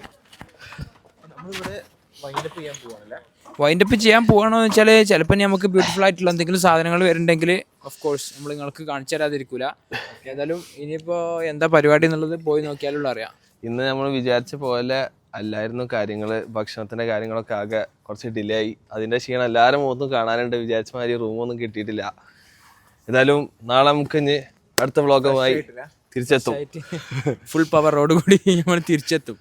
വൈൻഡപ്പ് ചെയ്യാൻ പോകണമെന്ന് വെച്ചാൽ ചിലപ്പോൾ നമുക്ക് ബ്യൂട്ടിഫുൾ ആയിട്ടുള്ള എന്തെങ്കിലും സാധനങ്ങൾ വരുന്നുണ്ടെങ്കിൽ ഓഫ് കോഴ്സ് നമ്മൾ നിങ്ങൾക്ക് കാണിച്ചു തരാതിരിക്കൂല. ഏതായാലും ഇനിയിപ്പോൾ എന്താ പരിപാടി എന്നുള്ളത് പോയി നോക്കിയാലുള്ള അറിയാം. ഇന്ന് നമ്മൾ വിചാരിച്ച പോലെ അല്ലായിരുന്നു കാര്യങ്ങൾ. ഭക്ഷണത്തിന്റെ കാര്യങ്ങളൊക്കെ ആകെ കുറച്ച് ഡിലേ ആയി. അതിന്റെ ക്ഷീണം എല്ലാവരും മുഖത്തും കാണാനുണ്ട്. വിചാരിച്ച മാതിരി റൂമൊന്നും കിട്ടിയിട്ടില്ല. ഏതായാലും നാളെ നമുക്ക് ഇനി അടുത്ത വ്ളോഗുമായി തിരിച്ചെത്തും. ഫുൾ പവറോട് കൂടി നമ്മൾ തിരിച്ചെത്തും.